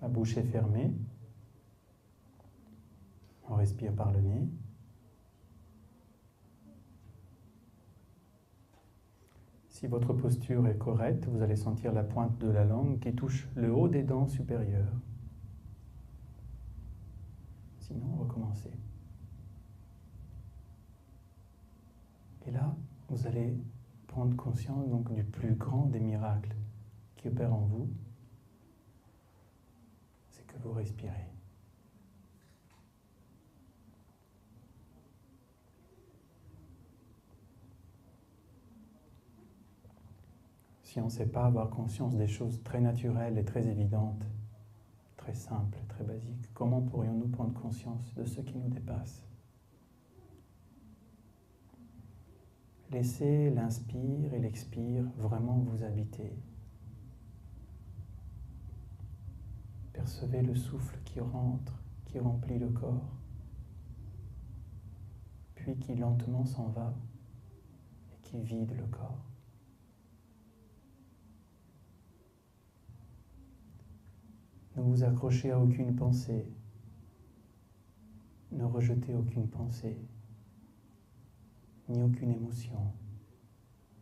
La bouche est fermée. On respire par le nez. Si votre posture est correcte, vous allez sentir la pointe de la langue qui touche le haut des dents supérieures. Sinon, recommencez. Et là, vous allez prendre conscience donc du plus grand des miracles qui opère en vous, c'est que vous respirez. Si on ne sait pas avoir conscience des choses très naturelles et très évidentes, très simples, très basiques, comment pourrions-nous prendre conscience de ce qui nous dépasse ? Laissez l'inspire et l'expire vraiment vous habiter. Percevez le souffle qui rentre, qui remplit le corps, puis qui lentement s'en va et qui vide le corps. Ne vous accrochez à aucune pensée, ne rejetez aucune pensée, ni aucune émotion,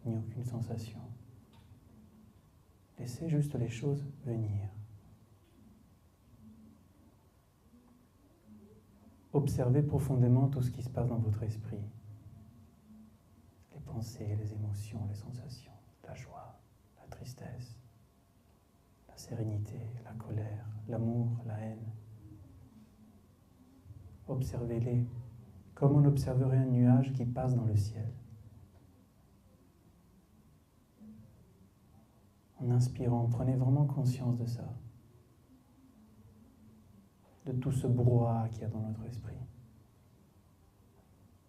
ni aucune sensation. Laissez juste les choses venir. Observez profondément tout ce qui se passe dans votre esprit. Les pensées, les émotions, les sensations, la joie, la tristesse, la sérénité, la colère, l'amour, la haine. Observez-les comme on observerait un nuage qui passe dans le ciel. En inspirant, prenez vraiment conscience de ça, de tout ce brouhaha qu'il y a dans notre esprit.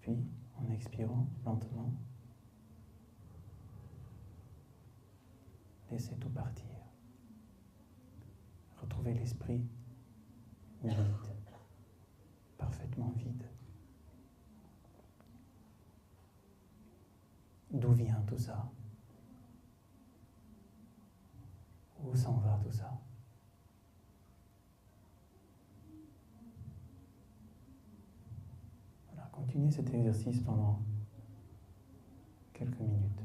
Puis, en expirant lentement, laissez tout partir. Retrouvez l'esprit vide, parfaitement vide. D'où vient tout ça? Où s'en va tout ça? Voilà, continuez cet exercice pendant quelques minutes.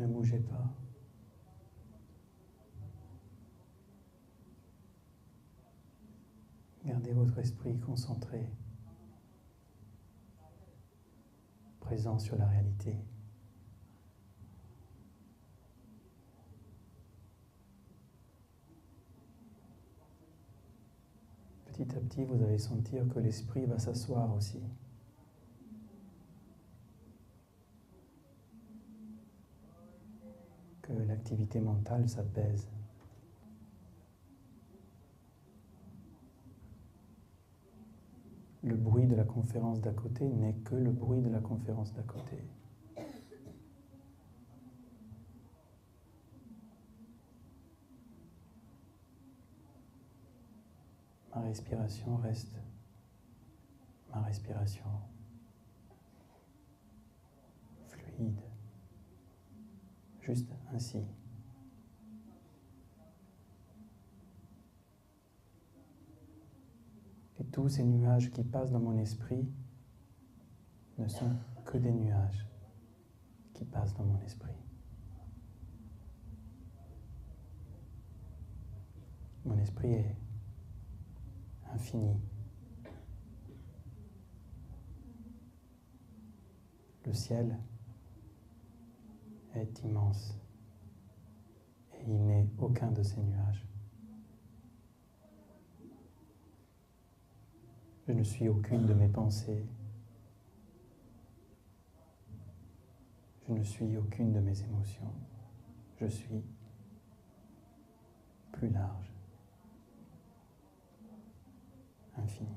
Ne bougez pas. Gardez votre esprit concentré, présent sur la réalité. Petit à petit, vous allez sentir que l'esprit va s'asseoir aussi. Que l'activité mentale s'apaise. Le bruit de la conférence d'à côté n'est que le bruit de la conférence d'à côté. Ma respiration reste ma respiration fluide, juste ainsi. Et tous ces nuages qui passent dans mon esprit ne sont que des nuages qui passent dans mon esprit. Mon esprit est infini. Le ciel est immense et il n'est aucun de ces nuages. Je ne suis aucune de mes pensées. Je ne suis aucune de mes émotions. Je suis plus large, infini.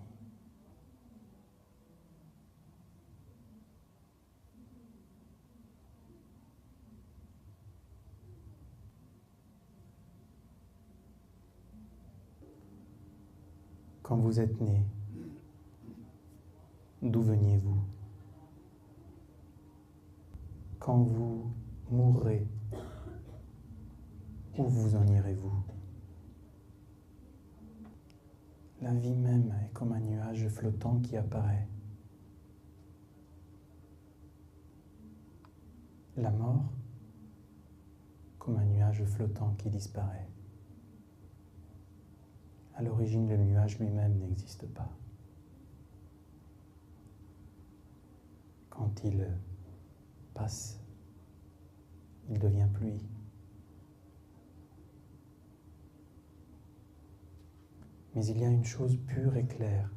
Quand vous êtes né, d'où veniez-vous? Quand vous mourrez, où vous en irez-vous? La vie même est comme un nuage flottant qui apparaît. La mort, comme un nuage flottant qui disparaît. À l'origine, le nuage lui-même n'existe pas. Quand il passe, il devient pluie. Mais il y a une chose pure et claire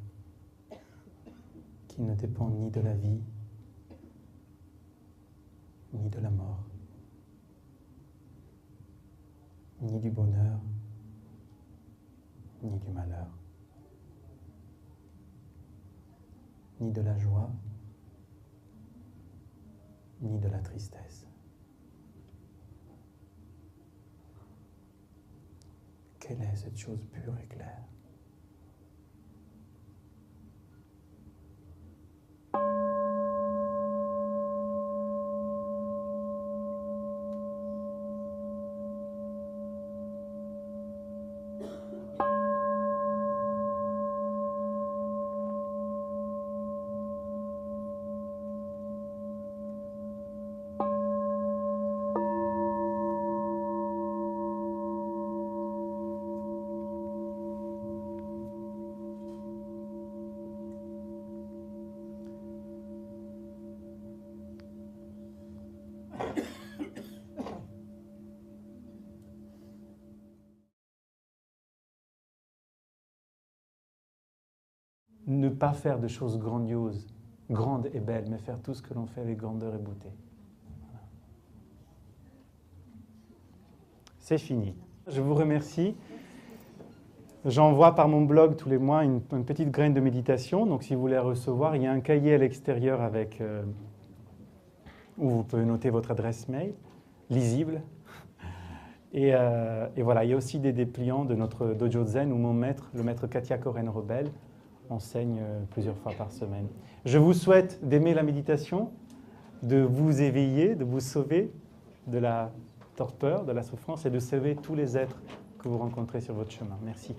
qui ne dépend ni de la vie, ni de la mort, ni du bonheur, ni du malheur, ni de la joie, ni de la tristesse. Quelle est cette chose pure et claire? Ne pas faire de choses grandioses, grandes et belles, mais faire tout ce que l'on fait avec grandeur et beauté. Voilà. C'est fini. Je vous remercie. J'envoie par mon blog tous les mois une petite graine de méditation. Donc si vous voulez la recevoir, il y a un cahier à l'extérieur avec, où vous pouvez noter votre adresse mail, lisible. Et voilà, il y a aussi des dépliants de notre dojo zen où mon maître, le maître Katia Koren-Rebel, enseigne plusieurs fois par semaine. Je vous souhaite d'aimer la méditation, de vous éveiller, de vous sauver de la torpeur, de la souffrance et de sauver tous les êtres que vous rencontrez sur votre chemin. Merci.